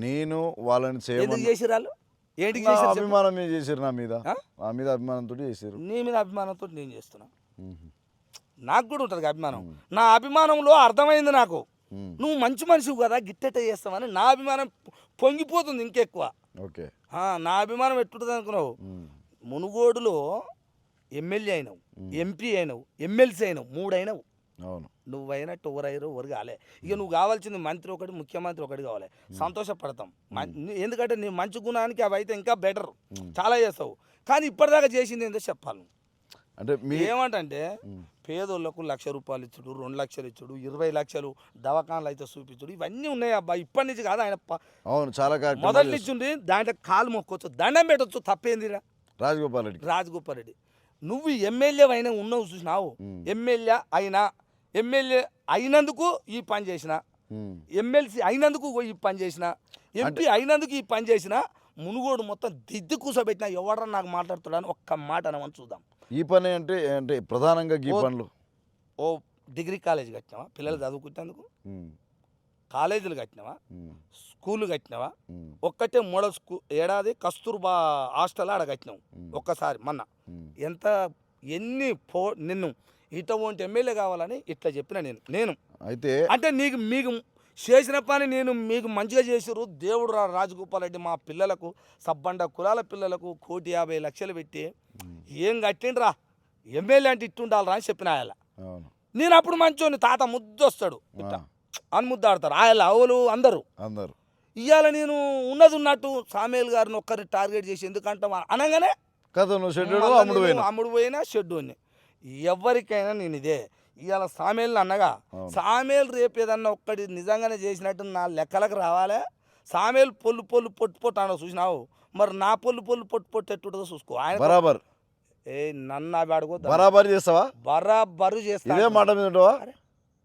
నేను వాళ్ళని చేసిరాళ్ళు ఏంటి అభిమానం చేసారు, నా మీద అభిమానంతో చేసారు. నీ మీద అభిమానంతో నేను చేస్తున్నా, నాకు కూడా ఉంటుంది అభిమానం. నా అభిమానంలో అర్థమైంది నాకు, నువ్వు మంచి మనిషివి కదా గిట్టెట చేస్తావని నా అభిమానం పొంగిపోతుంది ఇంకెక్కువ. నా అభిమానం ఎట్టుంటుంది అనుకున్నావు? మునుగోడులో ఎమ్మెల్యే అయినావు, ఎంపీ అయినావు, ఎమ్మెల్సీ అయినావు, 3 అయినావు. నువ్వైనట్టు ఎవరు కాలే. ఇక నువ్వు కావాల్సింది మంత్రి ఒకటి, ముఖ్యమంత్రి ఒకటి కావాలి. సంతోషపడతాం, ఎందుకంటే నీ మంచి గుణానికి అవి అయితే ఇంకా బెటర్, చాలా చేస్తావు. కానీ ఇప్పటిదాకా చేసింది ఏంటో చెప్పాలి. అంటే ఏమంటే పేదోళ్ళకు 1,00,000 రూపాయలు ఇచ్చుడు, 2 లక్షలు ఇచ్చుడు, 20 లక్షలు దవాఖానలు అయితే చూపించుడు, ఇవన్నీ ఉన్నాయి అబ్బా. ఇప్పటి నుంచి కాదు, ఆయన చాలా మొదటి ఇచ్చింది. దాంట్లో కాలు మొక్కొచ్చు, దండం పెట్టచ్చు, తప్పేందిరా? రాజగోపాల్ రెడ్డి నువ్వు ఎమ్మెల్యే అయినా ఉన్నావు చూసినావు. ఎమ్మెల్యే అయినందుకు ఈ పని చేసిన, ఎమ్మెల్సీ అయినందుకు ఈ పని చేసిన, ఎంపీ అయినందుకు ఈ పని చేసిన, మునుగోడు మొత్తం దిద్దు కూర్చోబెట్టినా ఎవడరా నాకు మాట్లాడుతాడని ఒక్క మాట అనమని చూద్దాం. ఈ పని అంటే ప్రధానంగా ఈ పనులు. ఓ డిగ్రీ కాలేజ్ కట్టినావా పిల్లలు చదువుకునేందుకు? కాలేజీలు కట్టినావా? స్కూళ్ళు కట్టినావా? ఒక్కటే మోడల్ స్కూల్ ఏడాది కస్తూర్బా హాస్టల్ ఆడ కట్టినావు ఒక్కసారి మొన్న. ఎన్ని నిన్ను ఇటువంటి ఎమ్మెల్యే కావాలని ఇట్లా చెప్పిన నేను అయితే అంటే మీకు చేసిన పని నేను మీకు మంచిగా చేసారు. దేవుడు రాజగోపాల్ రెడ్డి మా పిల్లలకు సబ్బండ కులాల పిల్లలకు 1,50,00,000 పెట్టి ఏం కట్టిండ్రా ఎమ్మెల్యే అంటే ఇట్టుండాలరా అని చెప్పిన ఆయన. నేను అప్పుడు మంచోని తాత ముద్దొస్తాడు ఇట్లా అని ముద్దాడతారు ఆయన అవులు అందరూ. ఇవాళ నేను ఉన్నది ఉన్నట్టు సామేల్ గారిని ఒక్కరిని టార్గెట్ చేసి ఎందుకంటాం అనగానే అమ్ముడు పోయినా షెడ్డు అని ఎవరికైనా నేను ఇదే. ఇవాళ సామేల్ అన్నగా సామేల్ రేపు ఏదన్నా ఒక్కటి నిజంగానే చేసినట్టు నా లెక్కలకు రావాలే. సామేల్ పొట్టు అన్న చూసినావు, మరి నా పొట్టు ఎట్టుంటుందో చూసుకో. ఆయన నన్ను అవి అడుగు బరాబరి చేస్తావా? బరాబరు చేస్తా. ఇదే మాట మీద ఉంటావా?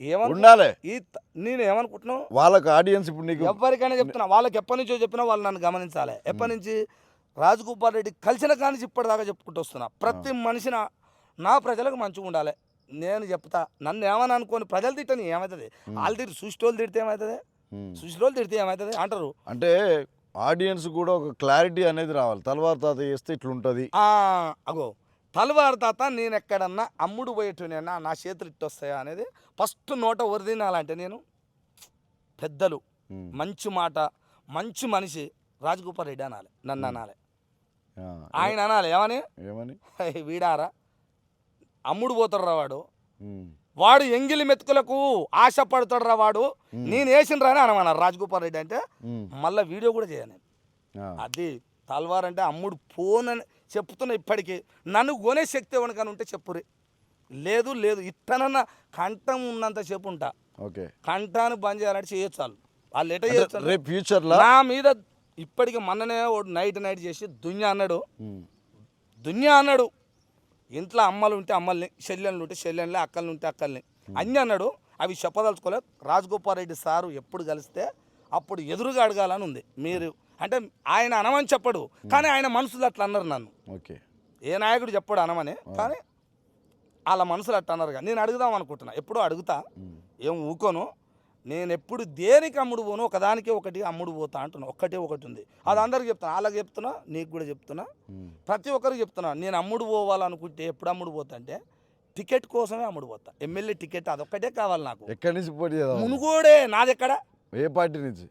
ఏమను ఉండాలి. నేను ఏమనుకుంటున్నావు, వాళ్ళకి ఆడియన్స్ ఇప్పుడు నీకు ఎవరికైనా చెప్తున్నా, వాళ్ళకి ఎప్పటి నుంచో చెప్పినా వాళ్ళు నన్ను గమనించాలి. ఎప్పటి నుంచి రాజగోపాల్ రెడ్డి కలిసిన కానీ ఇప్పటిదాకా చెప్పుకుంటూ వస్తున్నా. ప్రతి మనిషి నా ప్రజలకు మంచిగా ఉండాలి. నేను చెప్తా, నన్ను ఏమని అనుకోని ప్రజలు తిట్టని ఏమవుతుంది? వాళ్ళు తిట్టి సృష్టిలో తిడితే ఏమవుతుంది? సృష్టిలో తిడితే ఏమవుతుంది అంటారు. అంటే ఆడియన్స్ కూడా ఒక క్లారిటీ అనేది రావాలి. తలవారు తాత చేస్తే ఇట్లుంటుంది. అగో తలవారు తాత నేను ఎక్కడన్నా అమ్ముడు పోయేటోనేనా నా చేతులు ఇట్టు వస్తాయా అనేది ఫస్ట్ నోట ఒరిజినాలంటే నేను పెద్దలు మంచి మాట మంచి మనిషి రాజగోపాల్ రెడ్డి అనాలి, నన్ను అనాలి, ఆయన అనాలి. ఏమని వీడారా అమ్ముడు పోతాడు రా వాడు ఎంగిలి మెతుకులకు ఆశపడతాడు రా వాడు, నేను వేసిన రాని అనమన్నారు రాజగోపాల్ రెడ్డి అంటే. మళ్ళీ వీడియో కూడా చేయను. అది తల్వార్ అంటే అమ్ముడు ఫోన్ అని చెప్తున్నా. ఇప్పటికీ నన్ను కొనే శక్తి ఎవరికైనా ఉంటే చెప్పురి. లేదు లేదు ఇట్టనన్నా కంఠం ఉన్నంత చెప్పు ఉంటా. కంఠాన్ని బంద్ చేయాలంటే చేయొచ్చు. వాళ్ళు ఎట చేయొచ్చు ఫ్యూచర్లో నా మీద. ఇప్పటికి మొన్ననే నైట్ చేసి దున్యా అన్నాడు. ఇంట్లో అమ్మలు ఉంటే అమ్మల్ని, చెల్లెళ్ళు ఉంటే చెల్లెళ్ళని, అక్కల్ని ఉంటే అక్కల్ని అన్నీ అన్నాడు. అవి చెప్పదలుచుకోలేదు. రాజగోపాల్ రెడ్డి సారు ఎప్పుడు కలిస్తే అప్పుడు ఎదురుగా అడగాలని ఉంది. మీరు అంటే ఆయన అనమని చెప్పడు, కానీ ఆయన మనసులు అట్లా అన్నారు నన్ను. ఏ నాయకుడు చెప్పాడు అనమని, కానీ వాళ్ళ మనసులు అట్లా అన్నారు. నేను అడుగుదాం అనుకుంటున్నా, ఎప్పుడో అడుగుతా, ఏం ఊకోను. నేను ఎప్పుడు దేనికి అమ్ముడు పోను, ఒకదానికే ఒకటి అమ్ముడు పోతా అంటున్నా. ఒకటి ఉంది, అది అందరికి చెప్తున్నా, వాళ్ళకి చెప్తున్నా, నీకు కూడా చెప్తున్నా, ప్రతి ఒక్కరికి చెప్తున్నా. నేను అమ్ముడు పోవాలనుకుంటే ఎప్పుడు అమ్ముడు పోతా అంటే టికెట్ కోసమే అమ్ముడు పోతా. ఎమ్మెల్యే టికెట్ అదొక్కటే కావాలి నాకు. ఎక్కడి నుంచి పోటీ చేద్దాం? మునుగోడే. నాది ఎక్కడ? ఏ పార్టీ నుంచి?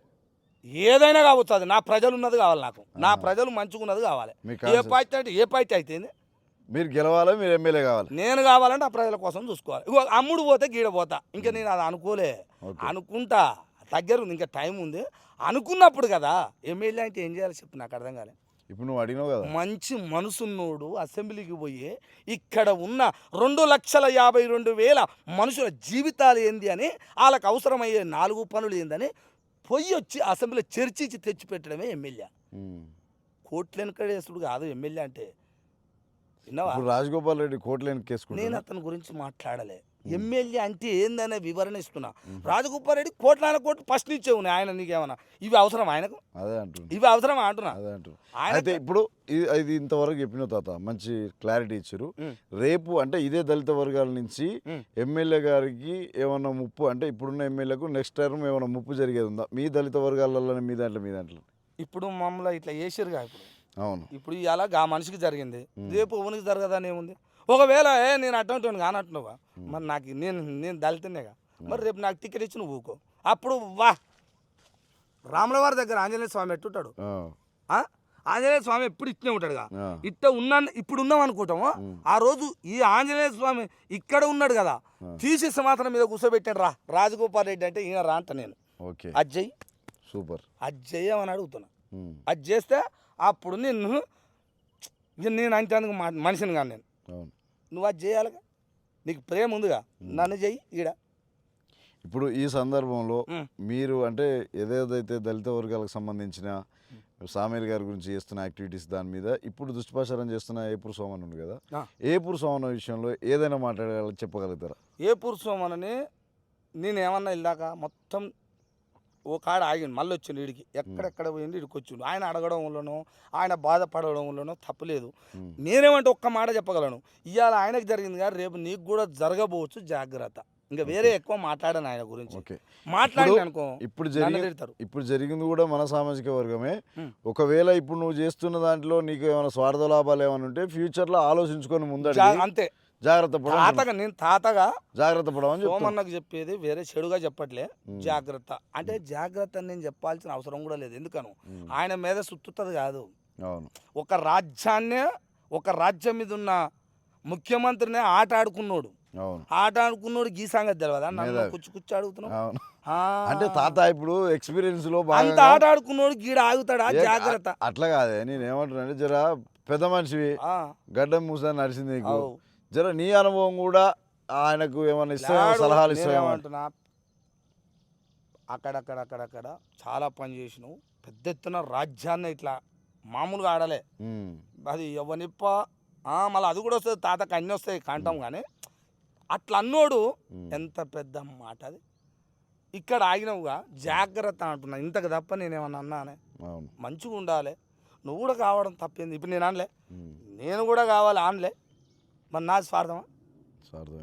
ఏదైనా కావచ్చు. అది నా ప్రజలు ఉన్నది కావాలి నాకు. నా ప్రజలు మంచిగా ఉన్నది కావాలి. ఏ పార్టీ అంటే ఏ పార్టీ అయితే మీరు గెలవాలి, మీరు ఎమ్మెల్యే కావాలి. నేను కావాలంటే ఆ ప్రజల కోసం చూసుకోవాలి. ఇగో అమ్ముడు పోతే గీడ పోతా. ఇంకా నేను అది అనుకోలే, అనుకుంటా. దగ్గర ఉంది, ఇంకా టైం ఉంది. అనుకున్నప్పుడు కదా ఎమ్మెల్యే అంటే ఏం చేయాలి చెప్పు, నాకు అర్థం కాలే. ఇప్పుడు నువ్వు అడిగినావు కదా, మంచి మనసున్నోడు అసెంబ్లీకి పోయి ఇక్కడ ఉన్న 2,52,000 మనుషుల జీవితాలు ఏంది అని, వాళ్ళకి అవసరమయ్యే 4 పనులు ఏందని పోయి వచ్చి అసెంబ్లీలో చర్చించి తెచ్చిపెట్టడమే ఎమ్మెల్యే. కోట్లెనకడేసుడు కాదు ఎమ్మెల్యే అంటే. రాజగోపాల్ రెడ్డి కోట్లేని కేసు నేను అతని గురించి మాట్లాడలే. ఎమ్మెల్యే అంటే ఏందనే వివరణ ఇస్తున్నా. రాజగోపాల్ రెడ్డి కోట్ల ఫస్ట్ నుంచే ఉన్నాయి. ఆయన నీకేమన్నా ఇవి అవసరం ఆయనకు? అదే అంటున్నా, ఇవి అవసరం అంటున్నా. అయితే ఇప్పుడు ఇది ఇంతవరకు చెప్పిన తాత మంచి క్లారిటీ ఇచ్చారు. రేపు అంటే ఇదే దళిత వర్గాల నుంచి ఎమ్మెల్యే గారికి ఏమన్నా ముప్పు, అంటే ఇప్పుడున్న ఎమ్మెల్యేకు నెక్స్ట్ టర్మ్ ఏమన్నా ముప్పు జరిగేది ఉందా మీ దళిత వర్గాలలో? మీ దాంట్లో ఇప్పుడు మమ్మల్ని ఇట్లా చేసారుగా. అవును, ఇప్పుడు ఇవాళ ఆ మనిషికి జరిగింది, రేపు ఉనికి జరగదని ఏముంది? ఒకవేళ నేను అటువంటి కానట్టున్నావా, మరి నాకు నేను దళితనేగా, మరి రేపు నాకు టికెట్ ఇచ్చి నువ్వు ఊకో. అప్పుడు రాములవారి దగ్గర ఆంజనేయ స్వామి ఎట్టుంటాడు? ఆంజనేయ స్వామి ఎప్పుడు ఇట్నే ఉంటాడుగా. ఇప్పుడు ఉన్నాం అనుకుంటాము. ఆ రోజు ఈ ఆంజనేయ స్వామి ఇక్కడ ఉన్నాడు కదా, తీసి సింహాసనం మీద కూర్చోబెట్టాడు. రాజగోపాల్ రెడ్డి అంటే ఈయన రా అంట. నేను అజ్జయ్ సూపర్ అజ్జయ్ అని అడుగుతున్నా. అది చేస్తే అప్పుడు నేను అంటే మనిషిని కానీ నేను, నువ్వు అది చేయాలిగా, నీకు ప్రేమ ఉందిగా, నన్ను చెయ్యి ఈడ. ఇప్పుడు ఈ సందర్భంలో మీరు అంటే ఏదేదైతే దళిత వర్గాలకు సంబంధించిన సామేల్ గారి గురించి చేస్తున్న యాక్టివిటీస్ దాని మీద ఇప్పుడు దుష్ప్రచారం చేస్తున్న ఏపూరు సోమన్ ఉంది కదా, ఏపూరు సోమన్ విషయంలో ఏదైనా మాట్లాడగల చెప్పగలుగుతారా? ఏపూరు సోమన్ని నేను ఏమన్నా ఇల్లాక మొత్తం ఓ కాడ ఆగిండు, మళ్ళీ వచ్చిండు వీడికి. ఎక్కడెక్కడ పోయింది వీడికి వచ్చిండు. ఆయన అడగడం వల్లనో ఆయన బాధపడడం వల్లనో తప్పలేదు. నేనేమంటే ఒక్క మాట చెప్పగలను, ఇవాళ ఆయనకు జరిగింది కానీ రేపు నీకు కూడా జరగబోవచ్చు, జాగ్రత్త. ఇంకా వేరే ఎక్కువ మాట్లాడాను ఆయన గురించి. మాట్లాడి అనుకో ఇప్పుడు జరిగింది కూడా మన సామాజిక వర్గమే. ఒకవేళ ఇప్పుడు నువ్వు చేస్తున్న దాంట్లో నీకు ఏమైనా స్వార్థ లాభాలు ఏమైనా ఉంటే ఫ్యూచర్లో ఆలోచించుకొని ముందు అంతే జాగ్రత్త నేను తాతగా జాగ్రత్త పడమని సోమన్నకు చెప్పేది వేరే చెడుగా చెప్పట్లే. జాగ్రత్త అంటే జాగ్రత్త నేను చెప్పాల్సిన అవసరం కూడా లేదు. ఎందుకను ఆయన మీద సుత్తుతుంది కాదు. ఒక రాజ్యం మీద ఉన్న ముఖ్యమంత్రినే ఆట ఆడుకున్నాడు. గీ సంగతి తెలియదా? నన్ను కుచ్చు అడుగుతున్నావు అంటే తాత ఇప్పుడు ఎక్స్పీరియన్స్ లో అంత ఆట ఆడుకున్నాడు గీడ ఆగుతాడా? జాగ్రత్త. అట్లా కాదే, నేను ఏమంటున్నా, జర పెద్ద మనిషివి, గడ్డం మూసా నడిచింది నీకు, జర నీ అనుభవం కూడా ఆయనకు ఏమన్నా సలహాలు ఇస్తామంటున్నా. అక్కడక్కడ చాలా పని చేసినావు. పెద్ద ఎత్తున రాజ్యాన్ని ఇట్లా మామూలుగా ఆడలే. అది ఎవనిప్ప మళ్ళీ అది కూడా వస్తుంది, తాతకు అన్నీ వస్తాయి కంటాం కానీ అట్లా అన్నోడు ఎంత పెద్ద మాట అది. ఇక్కడ ఆగినవుగా జాగ్రత్త అంటున్నా, ఇంతకు తప్ప నేనేమన్నా అన్నానే. అవును. మంచిగా ఉండాలి, నువ్వు కూడా కావడం తప్పింది. ఇప్పుడు నేను అనలే, నేను కూడా కావాలి అనలే, మరి నా స్వార్థమా? స్వార్థం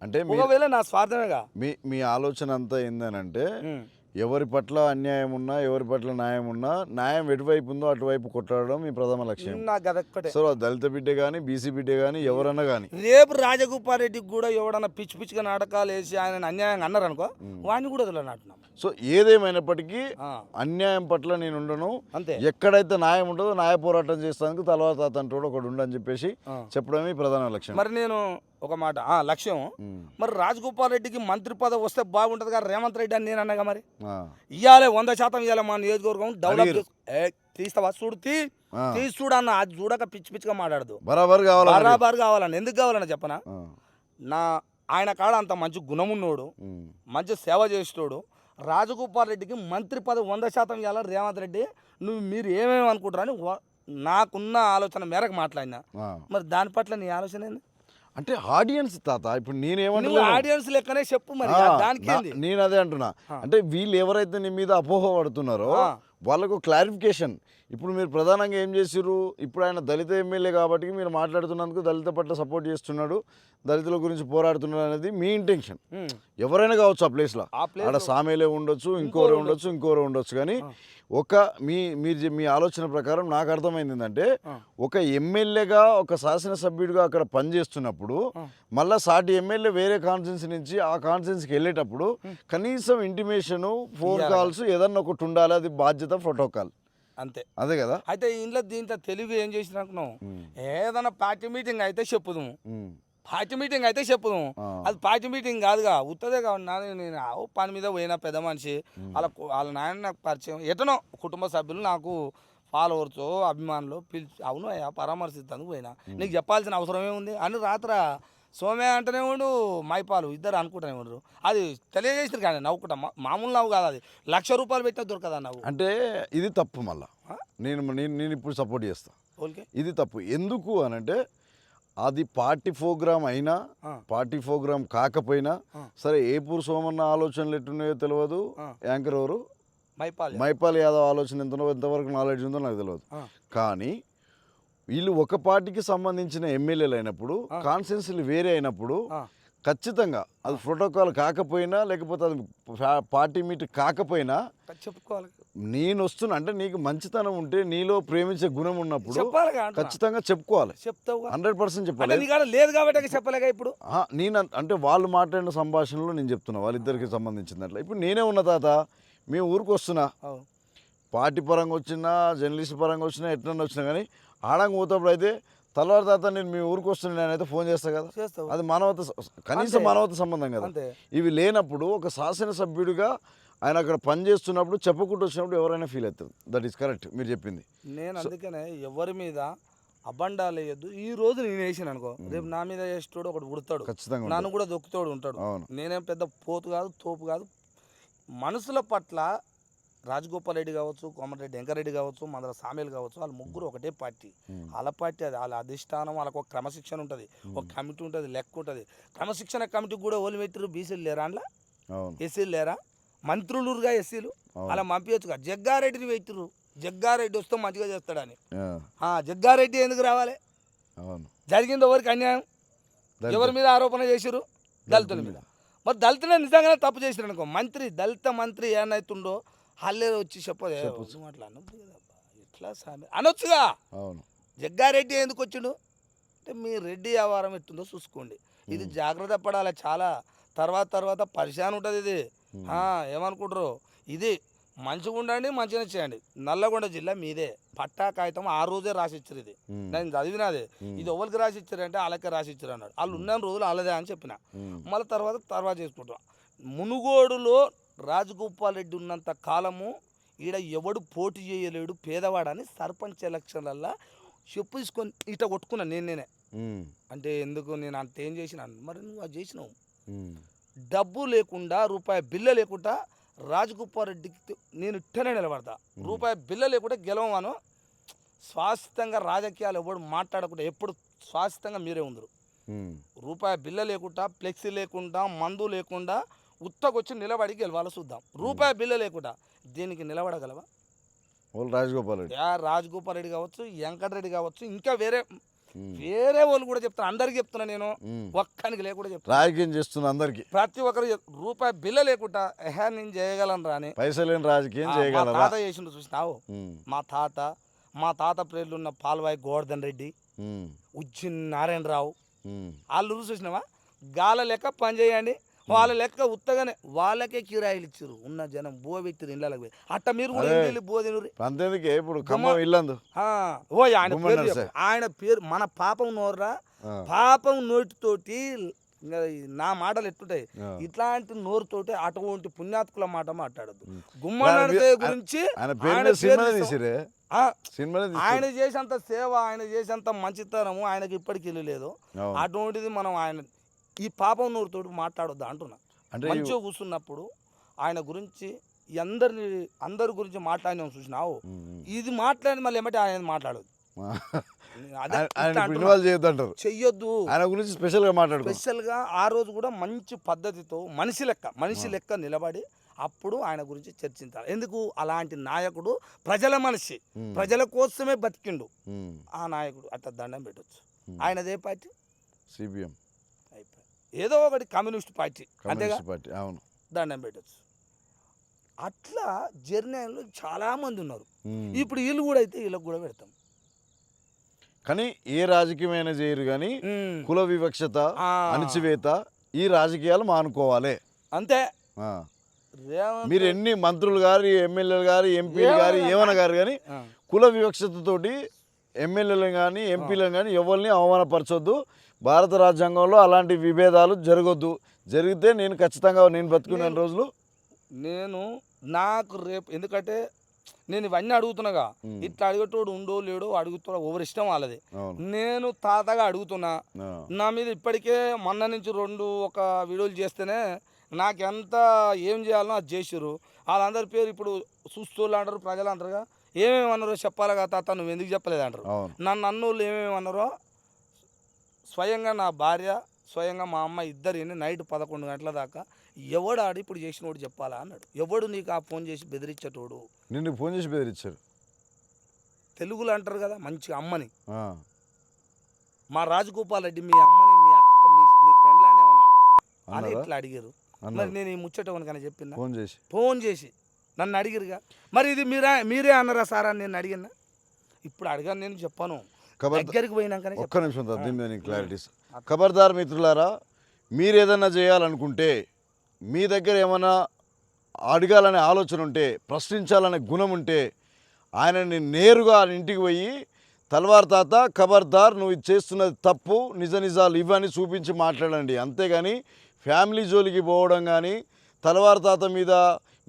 అంటే ఒకవేళ నా స్వార్థమేగా. మీ ఆలోచన అంతా ఏందనంటే ఎవరి పట్ల అన్యాయం ఉన్నా ఎవరి పట్ల న్యాయం ఉన్నా న్యాయం ఎటువైపు ఉందో అటువైపు కొట్లాడడం మీ ప్రథమ లక్ష్యం. నాకు అదొక్కటే. సో దళిత బిడ్డే కానీ బీసీ బిడ్డే కానీ ఎవరన్నా కానీ రేపు రాజగోపాల్ రెడ్డికి కూడా ఎవడన్నా పిచ్చి పిచ్చిగా నాటకాలు వేసి ఆయన అన్యాయంగా అన్నారు అనుకో, వాడిని కూడా వదలనట్టున్నాం. సో ఏదేమైనప్పటికీ అన్యాయం పట్ల నేను ఉండను, అంతే. ఎక్కడైతే న్యాయం ఉంటుందో న్యాయ పోరాటం చేస్తానికి తలవాత అతను ఒకడు ఉండని చెప్పేసి చెప్పడమే ప్రధాన లక్ష్యం. మరి నేను ఒక మాట లక్ష్యం, మరి రాజగోపాల్ రెడ్డికి మంత్రి పదవి వస్తే బాగుంటుంది కదా రేవంత్ రెడ్డి అని నేను అన్నగా. మరి ఇవ్వాలి 100% ఇవ్వాలి, మా నియోజకవర్గం డెవలప్ తీస్తావా చూడు, తీసి చూడన్న, అది చూడక పిచ్చి పిచ్చిగా మాట్లాడదు. బరాబర్ కావాలన్న. ఎందుకు కావాలన్న చెప్పనా, ఆయన కాడ అంత మంచి గుణం ఉన్నోడు, మంచి సేవ చేసేటోడు. రాజగోపాల్ రెడ్డికి మంత్రి పదవి 100% ఇవ్వాలి రేవంత్ రెడ్డి, మీరు ఏమేమి అనుకుంటారని నాకున్న ఆలోచన మేరకు మాట్లాడినా. మరి దాని పట్ల నీ ఆలోచన ఏంది? అంటే ఆడియన్స్ తాత, ఇప్పుడు నేనేమంటే ఆడియన్స్ లెక్కనే చెప్పు మరి, దానికి నేను అదే అంటున్నా. అంటే వీళ్ళు ఎవరైతే నీ మీద అపోహ పడుతున్నారో వాళ్ళకు క్లారిఫికేషన్. ఇప్పుడు మీరు ప్రధానంగా ఏం చేసిర్రు, ఇప్పుడు ఆయన దళిత ఎమ్మెల్యే కాబట్టి మీరు మాట్లాడుతున్నందుకు దళిత పట్ల సపోర్ట్ చేస్తున్నాడు, దళితుల గురించి పోరాడుతున్నాడు అనేది మీ ఇంటెన్షన్. ఎవరైనా కావచ్చు ఆ ప్లేస్లో, ఆడ సామేలే ఉండొచ్చు, ఇంకోరే ఉండొచ్చు. కానీ మీ ఆలోచన ప్రకారం నాకు అర్థమైంది ఏంటంటే, ఒక ఎమ్మెల్యేగా ఒక శాసనసభ్యుడిగా అక్కడ పనిచేస్తున్నప్పుడు మళ్ళీ సాటి ఎమ్మెల్యే వేరే కాన్స్టిట్యున్సీ నుంచి ఆ కాన్స్టిట్యున్సీకి వెళ్ళేటప్పుడు కనీసం ఇంటిమేషను, ఫోన్ కాల్స్ ఏదన్నా ఒకటి ఉండాలి, అది బాధ్యత, ప్రోటోకాల్. అంతే, అదే కదా. అయితే దీంట్లో తెలుగు ఏం చేసిన అనుకున్నావు, ఏదైనా పార్టీ మీటింగ్ అయితే చెప్పుదాము, అది పార్టీ మీటింగ్ కాదుగా, ఉత్తదే కావాలి. నేను పని మీద పోయినా, పెద్ద మనిషి వాళ్ళ నాయన నాకు పరిచయం, ఎటనో కుటుంబ సభ్యులు నాకు ఫాలోవర్స్ అభిమానులు పిలిచి, అవును అయ్యా పరామర్శిస్తాను పోయినా, నీకు చెప్పాల్సిన అవసరం ఏముంది అని రాత్ర సోమే అంటేనే ఉండు, మైపాలు ఇద్దరు అనుకుంటూనే ఉండరు. అది తెలియజేసారు కానీ నవ్వుకుంటా, మామూలు నవ్వు కాదు, అది ₹1,00,000 పెట్టినా దొరకదా నవ్వు. అంటే ఇది తప్పు. మళ్ళా నేను ఇప్పుడు సపోర్ట్ చేస్తా, ఇది తప్పు. ఎందుకు అనంటే అది పార్టీ ప్రోగ్రామ్ అయినా పార్టీ ప్రోగ్రామ్ కాకపోయినా సరే, ఏపూరు సోమన్న ఆలోచనలు ఎట్టున్నాయో తెలియదు, యాంకర్ ఎవరు మైపాల్ యాదవ్ ఆలోచన ఎంతవరకు నాలెడ్జ్ ఉందో నాకు తెలియదు. కానీ వీళ్ళు ఒక పార్టీకి సంబంధించిన ఎమ్మెల్యేలు అయినప్పుడు, కాన్స్టిట్యున్సీలు వేరే అయినప్పుడు ఖచ్చితంగా అది ప్రోటోకాల్ కాకపోయినా, లేకపోతే అది పార్టీ మీట్ కాకపోయినా చెప్పుకోవాలి. నేను వస్తున్నా అంటే నీకు మంచితనం ఉంటే, నీలో ప్రేమించే గుణం ఉన్నప్పుడు ఖచ్చితంగా చెప్పుకోవాలి. 100% చెప్పాలి. లేదు కాబట్టి చెప్పలేక ఇప్పుడు నేను అంటే వాళ్ళు మాట్లాడిన సంభాషణలో నేను చెప్తున్నా, వాళ్ళిద్దరికి సంబంధించింది అట్లా. ఇప్పుడు నేనే ఉన్న తాత, మేము ఊరికి వస్తున్నా, పార్టీ పరంగా వచ్చినా జర్నలిస్ట్ పరంగా వచ్చినా ఎట్లన్నా వచ్చినా కానీ ఆడంగా పోతప్పుడు అయితే తలవారి తాత నేను మీ ఊరికి వస్తున్నా నేనైతే ఫోన్ చేస్తా కదా, అది మానవత, కనీసం మానవత సంబంధం కదా. ఇవి లేనప్పుడు ఒక శాసనసభ్యుడిగా ఆయన అక్కడ పనిచేస్తున్నప్పుడు చెప్పకుండా వచ్చినప్పుడు ఎవరైనా ఫీల్ అవుతుంది. దట్ ఈస్ కరెక్ట్ మీరు చెప్పింది. నేను అందుకనే ఎవరి మీద అబండాలు వేయద్దు. ఈ రోజు నేను వేసాను అనుకో, రేపు నా మీద వేసేటోడు ఒకటి ఉడతాడు, ఖచ్చితంగా నన్ను కూడా దొక్కుతాడు ఉంటాడు. నేనేం పెద్ద పోతు కాదు, తోపు కాదు. మనుషుల పట్ల రాజగోపాల్ రెడ్డి కావచ్చు, కోమటిరెడ్డి వెంకరెడ్డి కావచ్చు, మందల సామేలు కావచ్చు, వాళ్ళు ముగ్గురు ఒకటే పార్టీ. వాళ్ళ పార్టీ అది, వాళ్ళ అధిష్టానం, వాళ్ళకు ఒక క్రమశిక్షణ ఉంటుంది, ఒక కమిటీ ఉంటుంది, లెక్క ఉంటుంది. క్రమశిక్షణ కమిటీకి కూడా ఓళ్ళు పెట్టారు, బీసీలు లేరా, అందులో ఎస్సీలు లేరా, మంత్రులుగా ఎస్సీలు అలా పంపించచ్చుగా. జగ్గారెడ్డిని పెట్టిరు, జగ్గారెడ్డి వస్తే మంచిగా చేస్తాడని. జగ్గారెడ్డి ఎందుకు రావాలి? జరిగింది ఎవరికి అన్యాయం, ఎవరి మీద ఆరోపణ చేసిరు? దళితుల మీద. మరి దళితులే నిజంగానే తప్పు చేసిరు అనుకో, మంత్రి దళిత మంత్రి ఏమైతుండో హల్లే వచ్చి చెప్పదు, అట్లా అనొద్దు కదా, ఎట్లా సామి అనొచ్చుగా. జగ్గారెడ్డి ఎందుకు వచ్చిండు అంటే, మీ రెడ్డి వ్యవహారం ఎట్టుందో చూసుకోండి, ఇది జాగ్రత్త పడాలి చాలా. తర్వాత పరిశాన్ ఉంటుంది ఇది. ఏమనుకుంటారు, ఇది మంచిగా ఉండండి, మంచిగా చేయండి. నల్లగొండ జిల్లా మీదే, పట్టా కాగితం ఆ రోజే రాసిచ్చారు. ఇది నేను చదివినది. ఇది ఎవరికి రాసిచ్చారు అంటే వాళ్ళకే రాసిచ్చారు అన్నాడు. వాళ్ళు ఉన్న రోజులు వాళ్ళదే అని చెప్పిన. మళ్ళీ తర్వాత చేసుకుంటాం. మునుగోడులో రాజగోపాల్ రెడ్డి ఉన్నంత కాలము ఈడ ఎవడు పోటీ చేయలేడు పేదవాడని సర్పంచ్ ఎలక్షన్లల్లో చెప్పు తీసుకొని ఇట కొట్టుకున్నా నేనే. అంటే ఎందుకు నేను అంత ఏం చేసినాను, మరి నువ్వు అది చేసినావు. డబ్బు లేకుండా, రూపాయి బిల్ల లేకుండా రాజగోపాల్ రెడ్డికి నేను ఇట్టనే నిలబడతా. రూపాయి బిల్ల లేకుండా గెలవను, శాశ్వతంగా రాజకీయాలు ఎవడు మాట్లాడకుండా ఎప్పుడు శాశ్వతంగా మీరే ఉందరు. రూపాయి బిల్ల లేకుండా, ఫ్లెక్సీ లేకుండా, మందు లేకుండా ఉత్తకొచ్చి నిలబడి గెలవాలి చూద్దాం. రూపాయి బిల్ల లేకుండా దీనికి నిలబడగలవా? రాజగోపాల్ రెడ్డి, రాజగోపాల్ రెడ్డి కావచ్చు, వెంకటరెడ్డి కావచ్చు, ఇంకా వేరే వాళ్ళు కూడా చెప్తాను. అందరికి చెప్తున్నా, నేను ఒక్కనికి లేకుండా చెప్తాను. రాజకీయం చేస్తున్నా అందరికి, ప్రతి ఒక్కరు రూపాయి బిల్ల లేకుండా నేను చేయగలను రాని పైసలు లేని రాజకీయం చేయగలరా? తాత చేసిండు చూసినావు. మా తాత ప్రేర్లు ఉన్న పాల్వాయి గోవర్ధన్ రెడ్డి, ఉజ్జిన్ నారాయణరావు, వాళ్ళు చూసినావా? గాల లెక్క పని చేయండి, వాళ్ళ లెక్క ఉత్తగానే వాళ్ళకే కిరాయిలు ఇచ్చారు. ఉన్న జనం బో పెట్టారు ఇళ్ళకి పోయి. అట్ట మీరు కూడా వెళ్ళి బో తినరు. అంతేందుకే ఇప్పుడు ఖమ్మం ఇల్లందు ఓ ఆయన పేరు మన పాపం నోర్రా, పాపం నోటితోటి నా మాటలు ఎట్టుంటాయి, ఇట్లాంటి నోరుతోటి అటువంటి పుణ్యాత్కుల మాట మాట్లాడద్దు. గుమ్మడి గురించి ఆయన చేసేంత సేవ, ఆయన చేసేంత మంచితనము ఆయనకి ఇప్పటికి వెళ్ళలేదు. అటువంటిది మనం ఆయన ఈ పాపం నోరుతోటి మాట్లాడొద్దు అంటున్నా. మంచిగా కూర్చున్నప్పుడు ఆయన గురించి అందరి గురించి మాట్లాడినాం చూసినావు. ఇది మాట్లాడి మళ్ళీ ఏమంటే ఆయన మాట్లాడదు, చెయ్యొద్దు. ఆయన గురించి స్పెషల్గా ఆ రోజు కూడా మంచి పద్ధతితో మనిషి లెక్క నిలబడి అప్పుడు ఆయన గురించి చర్చించాలి. ఎందుకు? అలాంటి నాయకుడు ప్రజల మనిషి, ప్రజల కోసమే బతికిండు ఆ నాయకుడు. అట్లా దండం పెట్టచ్చు. ఆయనదే పార్టీ సిపిఎం, ఏదో ఒకటి కమ్యూనిస్ట్ పార్టీ, అంతేగా, అవును, దండం పెట్టచ్చు. అట్లా జర్నీలో చాలా మంది ఉన్నారు. ఇప్పుడు వీళ్ళు కూడా అయితే వీళ్ళకి కూడా పెడతాం. కానీ ఏ రాజకీయమైనా చేయరు, కానీ కుల వివక్షత, అణచివేత, ఈ రాజకీయాలు మానుకోవాలి అంతే. మీరు ఎన్ని మంత్రులు గారు, ఎమ్మెల్యేలు గారు, ఎంపీలు గారు, ఏమన్నా గారు, కానీ కుల వివక్షతతోటి ఎమ్మెల్యేలను కానీ ఎంపీలను కానీ ఎవరిని అవమానపరచొద్దు. భారత రాజ్యాంగంలో అలాంటి విభేదాలు జరగొద్దు. జరిగితే నేను ఖచ్చితంగా నేను బతుకునే రోజులు నాకు రేపు, ఎందుకంటే నేను ఇవన్నీ అడుగుతున్నాగా. ఇట్లా అడిగేటోడు ఉండో లేడో అడుగుతున్నా, ఎవరి ఇష్టం వాళ్ళది. నేను తాతగా అడుగుతున్నా. నా మీద ఇప్పటికే మొన్న నుంచి ఒక వీడియోలు చేస్తేనే నాకెంత ఏం చేయాలనో అది చేసిర్రు. వాళ్ళందరి పేరు ఇప్పుడు చూస్తూళ్ళు అంటారు, ప్రజలు అంటారుగా. ఏమేమి అన్నారో చెప్పాలిగా తాత, నువ్వు ఎందుకు చెప్పలేదు అంటారు. నన్ను అన్నోళ్ళు ఏమేమి అన్నారో స్వయంగా నా భార్య, స్వయంగా మా అమ్మ ఇద్దరు నైట్ 11 గంటల దాకా ఎవడు ఆడి ఇప్పుడు చేసినోడు చెప్పాలా అన్నాడు. ఎవడు నీకు ఆ ఫోన్ చేసి బెదిరించేటోడు? నిన్ను ఫోన్ చేసి బెదిరించారు. తెలుగులో అంటారు కదా మంచిగా అమ్మని, మా రాజగోపాల్ రెడ్డి మీ అమ్మని, మీ అక్క, మీ పెండ్లానే ఉన్నా అని ఇట్లా అడిగారు. మరి నేను ఈ ముచ్చటవనికని చెప్పిన ఫోన్ చేసి నన్ను అడిగిరుగా. మరి ఇది మీరే అన్నారా సార్ అని నేను అడిగినా. ఇప్పుడు అడిగాను, నేను చెప్పాను దగ్గరికి పోయినాకనే. ఒక్క నిమిషం దీని క్లారిటీస్. ఖబర్దార్ మిత్రులారా, మీరు ఏదన్నా చేయాలనుకుంటే, మీ దగ్గర ఏమైనా అడగాలనే ఆలోచన ఉంటే, ప్రశ్నించాలనే గుణం ఉంటే, ఆయనని నేరుగా ఇంటికి పోయి తల్వార్ తాత ఖబర్దార్ నువ్వు ఇది చేస్తున్నది తప్పు, నిజాలు ఇవన్నీ చూపించి మాట్లాడండి. అంతేగాని ఫ్యామిలీ జోలికి పోవడం కానీ, తల్వార్ తాత మీద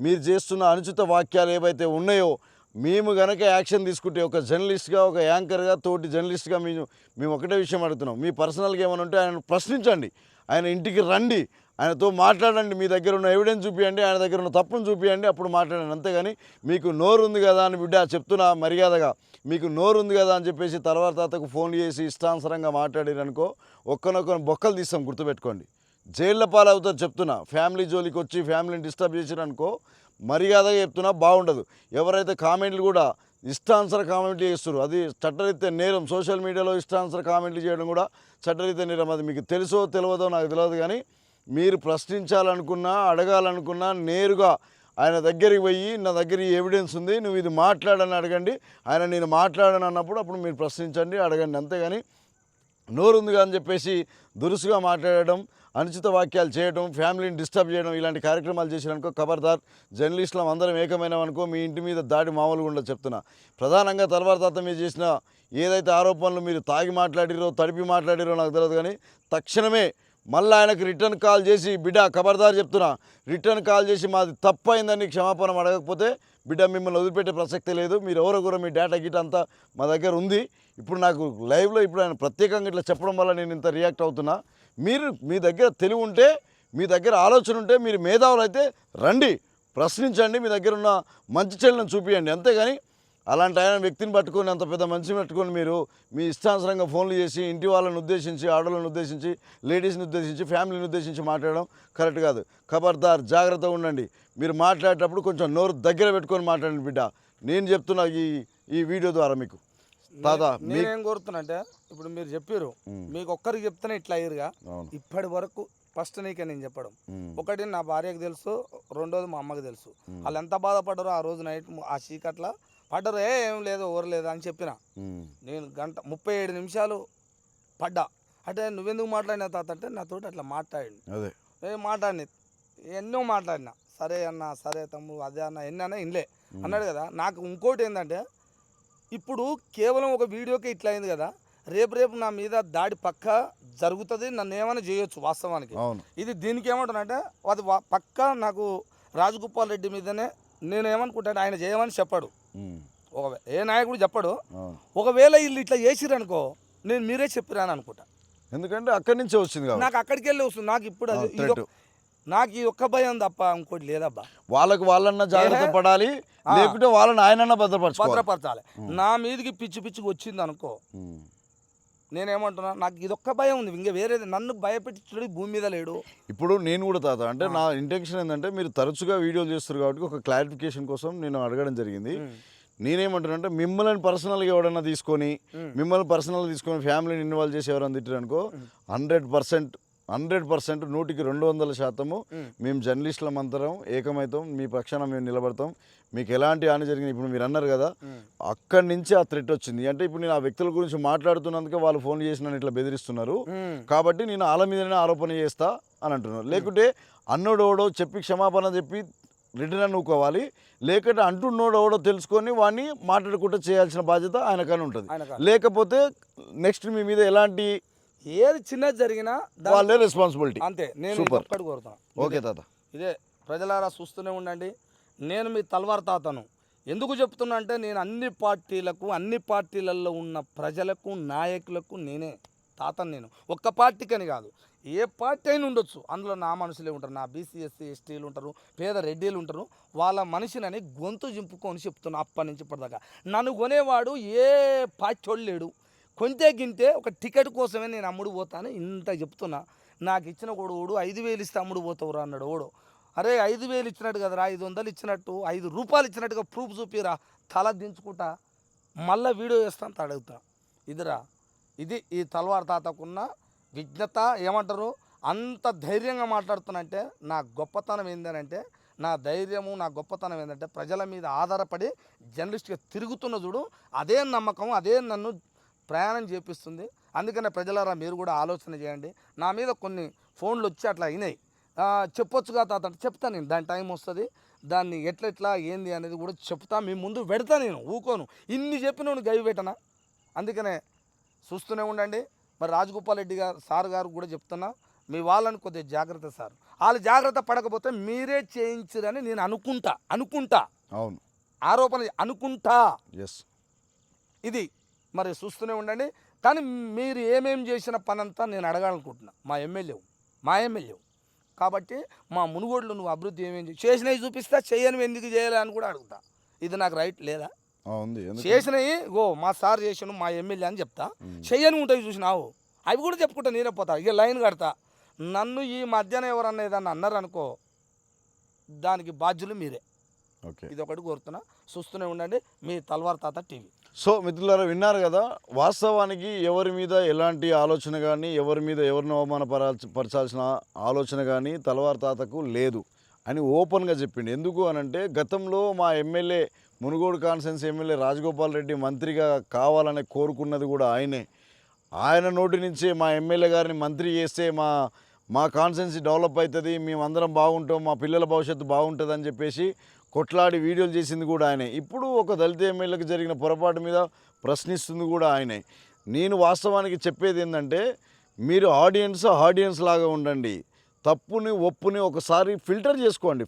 మీరు చేస్తున్న అనుచిత వాక్యాలు ఏవైతే ఉన్నాయో మేము గనక యాక్షన్ తీసుకుంటే, ఒక జర్నలిస్ట్గా, ఒక యాంకర్గా, తోటి జర్నలిస్ట్గా మేము ఒకటే విషయం అడుగుతున్నాం. మీ పర్సనల్గా ఏమైనా ఉంటే ఆయన ప్రశ్నించండి, ఆయన ఇంటికి రండి, ఆయనతో మాట్లాడండి, మీ దగ్గర ఉన్న ఎవిడెన్స్ చూపించండి, ఆయన దగ్గర ఉన్న తప్పును చూపించండి, అప్పుడు మాట్లాడండి. అంతేగాని మీకు నోరు ఉంది కదా అని బిడ్డ చెప్తున్నా మర్యాదగా, మీకు నోరు ఉంది కదా అని చెప్పేసి తల్వార్ తాతకు ఫోన్ చేసి ఇష్టానుసరంగా మాట్లాడారనుకో ఒక్కనొక్కరు బొక్కలు తీస్తాం, గుర్తుపెట్టుకోండి. జైళ్ళ పాలవుతారు చెప్తున్నా. ఫ్యామిలీ జోలికి వచ్చి ఫ్యామిలీని డిస్టర్బ్ చేసిరనుకో మర్యాదగా చెప్తున్నా, బాగుండదు. ఎవరైతే కామెంట్లు కూడా ఇష్టానుసర కామెంట్లు చేస్తారు, అది చట్టరీత్యా నేరం. సోషల్ మీడియాలో ఇష్టానుసర కామెంట్లు చేయడం కూడా చట్టరీత్యా నేరం. అది మీకు తెలుసో తెలియదో నాకు తెలియదు, కానీ మీరు ప్రశ్నించాలనుకున్నా, అడగాలనుకున్నా నేరుగా ఆయన దగ్గరికి పోయి నా దగ్గర ఈ ఎవిడెన్స్ ఉంది, నువ్వు ఇది మాట్లాడని అడగండి. ఆయన నేను మాట్లాడను అన్నప్పుడు అప్పుడు మీరు ప్రశ్నించండి, అడగండి. అంతేగాని నోరుందిగా అని చెప్పేసి దురుసుగా మాట్లాడడం, అనుచిత వాక్యాలు చేయడం, ఫ్యామిలీని డిస్టర్బ్ చేయడం, ఇలాంటి కార్యక్రమాలు చేసిరనుకో ఖబర్దార్. జర్నలిస్టులం అందరం ఏకమైనవనుకో మీ ఇంటి మీద దాడి మామూలుగా ఉండదు చెప్తున్నా. ప్రధానంగా తల్వార్ తాత మీద చేసిన ఏదైతే ఆరోపణలు మీరు తాగి మాట్లాడిరో, తడిపి మాట్లాడిరో నాకు తెలియదు, కానీ తక్షణమే మళ్ళీ ఆయనకు రిటర్న్ కాల్ చేసి, బిడ్డ ఖబర్దార్ చెప్తున్నా, రిటర్న్ కాల్ చేసి మాది తప్పైందని క్షమాపణ అడగకపోతే బిడ్డ మిమ్మల్ని వదిలిపెట్టే ప్రసక్తే లేదు. మీరు ఎవరో కూడా మీ డేటా గిట్ అంతా మా దగ్గర ఉంది. ఇప్పుడు నాకు లైవ్లో ఇప్పుడు ఆయన ప్రత్యేకంగా ఇట్లా చెప్పడం వల్ల నేను ఇంత రియాక్ట్ అవుతున్నా. మీరు మీ దగ్గర తెలివి ఉంటే, మీ దగ్గర ఆలోచన ఉంటే, మీరు మేధావులు అయితే రండి, ప్రశ్నించండి, మీ దగ్గర ఉన్న మంచి చెడులను చూపించండి. అంతేగాని అలాంటి ఆయన వ్యక్తిని పట్టుకొని అంత పెద్ద మనిషిని పట్టుకొని మీరు మీ ఇష్టానుసరంగా ఫోన్లు చేసి ఇంటి వాళ్ళని ఉద్దేశించి ఆడవాళ్ళని ఉద్దేశించి లేడీస్ని ఉద్దేశించి ఫ్యామిలీని ఉద్దేశించి మాట్లాడడం కరెక్ట్ కాదు. ఖబర్దార్, జాగ్రత్తగా ఉండండి. మీరు మాట్లాడేటప్పుడు కొంచెం నోరు దగ్గర పెట్టుకొని మాట్లాడండి బిడ్డ. నేను చెప్తున్నా ఈ వీడియో ద్వారా మీకు తాత నేనేం కోరుతున్నా అంటే ఇప్పుడు మీరు చెప్పారు, మీకు ఒక్కరికి చెప్తేనే ఇట్లా అయ్యారుగా. ఇప్పటి వరకు ఫస్ట్ నీకే నేను చెప్పడం, ఒకటి నా భార్యకు తెలుసు, రెండోది మా అమ్మకి తెలుసు. వాళ్ళు ఎంత బాధపడ్డారో ఆ రోజు నైట్ ఆ చీకట్ల పడ్డారు. ఏం లేదు ఎవరు లేదు అని చెప్పిన. నేను 37 నిమిషాలు పడ్డా. అంటే నువ్వెందుకు మాట్లాడినా తాత అంటే నాతోటి అట్లా మాట్లాడి మాట్లాడిన ఎన్నో మాట్లాడినా. సరే అన్న, సరే తమ్ముడు, అదే అన్న, ఎన్ని అన్నా ఇన్లే అన్నాడు కదా. నాకు ఇంకోటి ఏంటంటే ఇప్పుడు కేవలం ఒక వీడియోకే ఇట్లా అయింది కదా, రేపు నా మీద దాడి పక్క జరుగుతుంది, నన్ను ఏమైనా చేయొచ్చు. వాస్తవానికి ఇది దీనికి ఏమంటానంటే అది పక్క నాకు రాజగోపాల్ రెడ్డి మీదనే నేను ఏమనుకుంటాను, ఆయన చేయమని చెప్పాడు. ఏ నాయకుడు చెప్పాడు. ఒకవేళ వీళ్ళు ఇట్లా చేసిరు అనుకో, నేను మీరే చెప్పిరాను అనుకుంటా. ఎందుకంటే అక్కడి నుంచే వచ్చింది, నాకు అక్కడికి వెళ్ళి వస్తుంది. నాకు ఇప్పుడు నాకు ఈ ఒక్క భయం తప్ప ఇంకోటి లేదబ్బా. వాళ్ళన్నా జాగ్రత్త పడాలి, లేకుంటే వాళ్ళని ఆయనన్నా భద్రపరచాలి. నా మీదకి పిచ్చికి వచ్చింది అనుకో, నేనేమంటున్నా, నాకు ఇదొక్క భయం ఉంది. ఇంకా వేరేది నన్ను భయపెట్టించడం భూమి మీద లేడు. ఇప్పుడు నేను కూడా తాత అంటే నా ఇంటెన్షన్ ఏంటంటే, మీరు తరచుగా వీడియోలు చేస్తారు కాబట్టి ఒక క్లారిఫికేషన్ కోసం నేను అడగడం జరిగింది. నేనేమంటానంటే మిమ్మల్ని పర్సనల్గా ఎవడన్నా తీసుకొని ఫ్యామిలీని ఇన్వాల్వ్ చేసి ఎవరైనా తిట్టారు అనుకో, 100% 200% మేము జర్నలిస్టులం అందరం ఏకమవుతాం, మీ పక్షాన మేము నిలబడతాం. మీకు ఎలాంటి హాని జరిగింది ఇప్పుడు మీరు అన్నారు కదా, అక్కడి నుంచి ఆ థ్రెట్ వచ్చింది. అంటే ఇప్పుడు నేను ఆ వ్యక్తుల గురించి మాట్లాడుతున్నందుకే వాళ్ళు ఫోన్ చేసి నన్ను ఇట్లా బెదిరిస్తున్నారు కాబట్టి నేను వాళ్ళ మీదనే ఆరోపణ చేస్తా అని అంటున్నారు. లేకుంటే అన్నోడోడో చెప్పి క్షమాపణ చెప్పి రిటర్న్ అనుకోవాలి, లేకుంటే అంటున్నోడోడో తెలుసుకొని వాడిని మాట్లాడుకుంటూ చేయాల్సిన బాధ్యత ఆయనకని ఉంటుంది. లేకపోతే నెక్స్ట్ మీ మీద ఎలాంటి ఏది చిన్నది జరిగినా వాళ్ళే రెస్పాన్సిబిలిటీ. అంతే. నేను ఒక్కటి కోరుతాను. ఓకే తాత, ఇదే ప్రజలారా చూస్తూనే ఉండండి. నేను మీ తల్వార్ తాతను. ఎందుకు చెప్తున్నా అంటే నేను అన్ని పార్టీలలో ఉన్న ప్రజలకు నాయకులకు నేనే తాతను. నేను ఒక్క పార్టీకని కాదు, ఏ పార్టీ అయినా ఉండొచ్చు, అందులో నా మనుషులే ఉంటారు. నా బీసీ ఎస్సీ ఎస్టీలు ఉంటారు, పేద రెడ్డిలు ఉంటారు. వాళ్ళ మనిషినని గొంతు జింపుకొని చెప్తున్నా అప్పటి నుంచి ఇప్పటిదాకా. నన్ను కొనేవాడు ఏ పార్టీ వాళ్ళు లేడు. కొంతే గింతే ఒక టికెట్ కోసమే నేను అమ్ముడు పోతాను ఇంత చెప్తున్నా. నాకు ఇచ్చిన కొడుడు 5,000 ఇస్తే అమ్ముడు పోతావురా అన్నాడు ఓడు. అరే 5,000 ఇచ్చినట్టు కదరా, 500 ఇచ్చినట్టు, 5 రూపాయలు ఇచ్చినట్టుగా ప్రూఫ్ చూపిరా, తల దించుకుంటా మళ్ళీ వీడియో చేస్తాను అడుగుతా. ఇది ఈ తల్వార్ తాతకున్న విజ్ఞత. ఏమంటారు, అంత ధైర్యంగా మాట్లాడుతున్నంటే నా గొప్పతనం ఏంటంటే, నా ధైర్యము నా గొప్పతనం ఏంటంటే ప్రజల మీద ఆధారపడి జర్నలిస్ట్గా తిరుగుతున్న చూడు, అదే నమ్మకం, అదే నన్ను ప్రయాణం చేపిస్తుంది. అందుకనే ప్రజలారా మీరు కూడా ఆలోచన చేయండి. నా మీద కొన్ని ఫోన్లు వచ్చి అట్లా అయినాయి, చెప్పొచ్చుగా తాత అంటే చెప్తా నేను. దాని టైం వస్తుంది, దాన్ని ఎట్లా ఏంది అనేది కూడా చెప్తా, మీ ముందు పెడతా. నేను ఊకోను, ఇన్ని చెప్పిన గవి పెట్టనా. అందుకనే చూస్తూనే ఉండండి. మరి రాజగోపాల్ రెడ్డి సార్ గారు కూడా చెప్తున్నా, మీ వాళ్ళని కొద్దిగా జాగ్రత్త సార్. వాళ్ళు జాగ్రత్త పడకపోతే మీరే చేయించరని నేను అనుకుంటా. అవును, ఆరోపణ అనుకుంటా. ఇది మరి చూస్తూనే ఉండండి. కానీ మీరు ఏమేం చేసిన పనంతా నేను అడగాలనుకుంటున్నా. మా ఎమ్మెల్యే కాబట్టి మా మునుగోడులో నువ్వు అభివృద్ధి ఏమేం చేసినవి చూపిస్తా, చేయనివి ఎందుకు చేయాలి అని కూడా అడుగుతా. ఇది నాకు రైట్ లేదా? చేసినవి మా సార్ చేసిన మా ఎమ్మెల్యే అని చెప్తా, చెయ్యని ఉంటాయి చూసినావు అవి కూడా చెప్పుకుంటా, నేనే పోతా. ఇక లైన్ కడతా. నన్ను ఈ మధ్యాహ్నం ఎవరన్నా ఏదన్నా అన్నారు అనుకో, దానికి బాధ్యులు మీరే. ఇది ఒకటి కోరుతున్నా. చూస్తూనే ఉండండి మీ తల్వార్ తాత టీవీ. సో మిత్రులారా, విన్నారు కదా, వాస్తవానికి ఎవరి మీద ఎలాంటి ఆలోచన కానీ, ఎవరి మీద ఎవరిని అవమానపరచాల్సిన ఆలోచన కానీ తల్వార్ తాతకు లేదు అని ఓపెన్గా చెప్పిండు. ఎందుకు అనంటే, గతంలో మా MLA Munugode constituency MLA Rajagopal Reddy మంత్రిగా కావాలని కోరుకున్నది కూడా ఆయనే. ఆయన నోటి నుంచే మా ఎమ్మెల్యే గారిని మంత్రి చేస్తే మా కాన్స్టిట్యున్సీ డెవలప్ అవుతుంది, మేమందరం బాగుంటాం, మా పిల్లల భవిష్యత్తు బాగుంటుంది అని చెప్పేసి కొట్లాడి వీడియోలు చేసింది కూడా ఆయనే. ఇప్పుడు ఒక దళిత ఎమ్మెల్యేకి జరిగిన పొరపాటు మీద ప్రశ్నిస్తుంది కూడా ఆయనే. నేను వాస్తవానికి చెప్పేది ఏంటంటే, మీరు ఆడియన్స్ లాగా ఉండండి. తప్పుని ఒప్పుని ఒకసారి ఫిల్టర్ చేసుకోండి.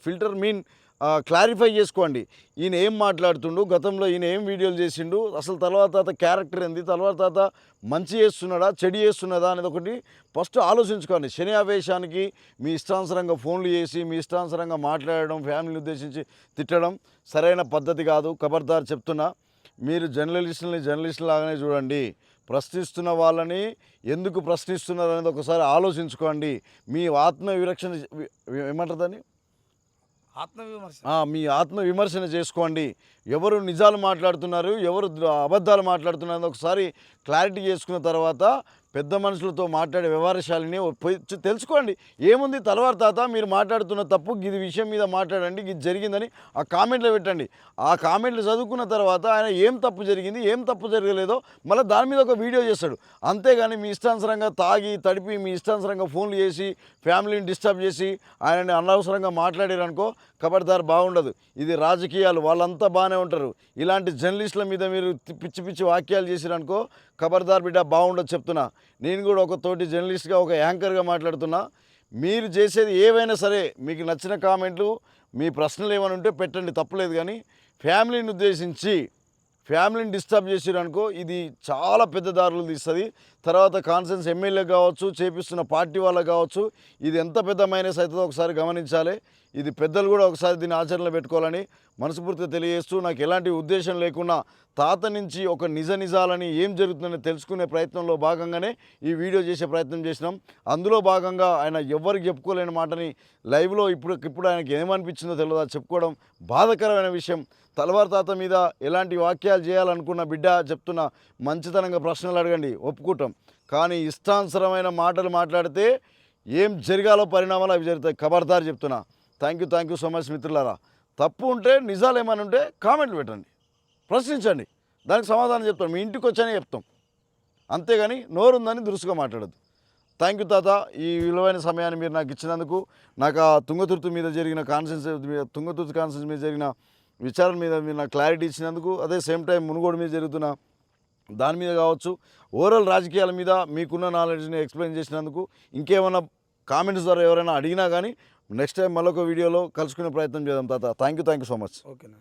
క్లారిఫై చేసుకోండి. ఈయన ఏం మాట్లాడుతుండు, గతంలో ఈయన ఏం వీడియోలు చేసిండు, అసలు తల్వార్ తాత క్యారెక్టర్ ఏంది, తల్వార్ తాత మంచి చేస్తున్నాడా చెడు చేస్తున్నదా అనేది ఒకటి ఫస్ట్ ఆలోచించుకోండి. శని ఆవేశానికి మీ ఇష్టానుసరంగా ఫోన్లు చేసి మీ ఇష్టానుసరంగా మాట్లాడడం, ఫ్యామిలీని ఉద్దేశించి తిట్టడం సరైన పద్ధతి కాదు. ఖబర్దార్ చెప్తున్నా. మీరు జర్నలిస్టులు లాగానే చూడండి. ప్రశ్నిస్తున్న వాళ్ళని ఎందుకు ప్రశ్నిస్తున్నారు అనేది ఒకసారి ఆలోచించుకోండి. మీ ఆత్మవిరక్షణ ఏమంటారు దాన్ని? ఆత్మవిమర్శ. మీ ఆత్మ విమర్శన చేసుకోండి. ఎవరు నిజాలు మాట్లాడుతున్నారు, ఎవరు అబద్ధాలు మాట్లాడుతున్నారు ఒకసారి క్లారిటీ చేసుకున్న తర్వాత పెద్ద మనుషులతో మాట్లాడే వ్యవహారశాలిని తెలుసుకోండి. ఏముంది తలవారు తాత మీరు మాట్లాడుతున్న తప్పు ఇది విషయం మీద మాట్లాడండి, ఇది జరిగిందని ఆ కామెంట్లో పెట్టండి. ఆ కామెంట్లు చదువుకున్న తర్వాత ఆయన ఏం తప్పు జరిగింది, ఏం తప్పు జరగలేదో మళ్ళీ దాని మీద ఒక వీడియో చేస్తాడు. అంతేగాని మీ ఇష్టానుసరంగా తాగి తడిపి మీ ఇష్టానుసరంగా ఫోన్లు చేసి ఫ్యామిలీని డిస్టర్బ్ చేసి ఆయనని అనవసరంగా మాట్లాడారనుకో ఖబర్దార్ బాగుండదు. ఇది రాజకీయాలు, వాళ్ళంతా బాగానే ఉంటారు. ఇలాంటి జర్నలిస్టుల మీద మీరు పిచ్చి పిచ్చి వాక్యాలు చేసిరనుకో ఖబర్దార్ బిడ్డ బాగుండదు చెప్తున్నా. నేను కూడా ఒక తోటి జర్నలిస్ట్గా ఒక యాంకర్గా మాట్లాడుతున్నా. మీరు చేసేది ఏవైనా సరే మీకు నచ్చిన కామెంట్లు మీ ప్రశ్నలు ఏమైనా ఉంటే పెట్టండి, తప్పులేదు. కానీ ఫ్యామిలీని ఉద్దేశించి ఫ్యామిలీని డిస్టర్బ్ చేసిరనుకో ఇది చాలా పెద్ద దారులు తీస్తుంది. తర్వాత కాన్సెన్స్ ఎమ్మెల్యే కావచ్చు, చేపిస్తున్న పార్టీ వాళ్ళకు కావచ్చు, ఇది ఎంత పెద్ద మైనస్ అవుతుందో ఒకసారి గమనించాలి. ఇది పెద్దలు కూడా ఒకసారి దీన్ని ఆచరణలో పెట్టుకోవాలని మనస్ఫూర్తిగా తెలియజేస్తూ, నాకు ఎలాంటి ఉద్దేశం లేకుండా తాత నుంచి ఒక నిజాలని ఏం జరుగుతుందని తెలుసుకునే ప్రయత్నంలో భాగంగానే ఈ వీడియో చేసే ప్రయత్నం చేసినాం. అందులో భాగంగా ఆయన ఎవరికి చెప్పుకోలేని మాటని లైవ్లో ఇప్పుడు ఆయనకి ఏమనిపించిందో తెలియదు చెప్పుకోవడం బాధాకరమైన విషయం. తలవారు తాత మీద ఎలాంటి వాక్యాలు చేయాలనుకున్న బిడ్డ చెప్తున్న మంచితనంగా ప్రశ్నలు అడగండి, ఒప్పుకుంటాం. కానీ ఇష్టానుసరమైన మాటలు మాట్లాడితే ఏం జరగాలో పరిణామాలు అవి జరుగుతాయి. ఖబర్దార్ చెప్తున్నా. థ్యాంక్ యూ సో మచ్ మిత్రులారా. తప్పు ఉంటే నిజాలు ఏమైనా ఉంటే కామెంట్లు పెట్టండి, ప్రశ్నించండి, దానికి సమాధానం చెప్తాం. మీ ఇంటికి వచ్చానే చెప్తాం, అంతేగాని నోరుందని దురుసుగా మాట్లాడద్దు. థ్యాంక్ యూ తాత. ఈ విలువైన సమయాన్ని మీరు నాకు ఇచ్చినందుకు, నాకు ఆ తుంగతుర్తి మీద జరిగిన తుంగతుర్తి కాన్ఫరెన్స్ మీద జరిగిన విచారణ మీద మీరు నాకు క్లారిటీ ఇచ్చినందుకు, అదే సేమ్ టైం మునుగోడు మీద జరుగుతున్న దాని మీద కావచ్చు, ఓవరాల్ రాజకీయాల మీద మీకున్న నాలెడ్జ్ని ఎక్స్ప్లెయిన్ చేసినందుకు, ఇంకేమైనా కామెంట్స్ ద్వారా ఎవరైనా అడిగినా కానీ నెక్స్ట్ టైం మరొక వీడియోలో కలుసుకునే ప్రయత్నం చేద్దాం తాత. Thank you so much. ఓకేనా.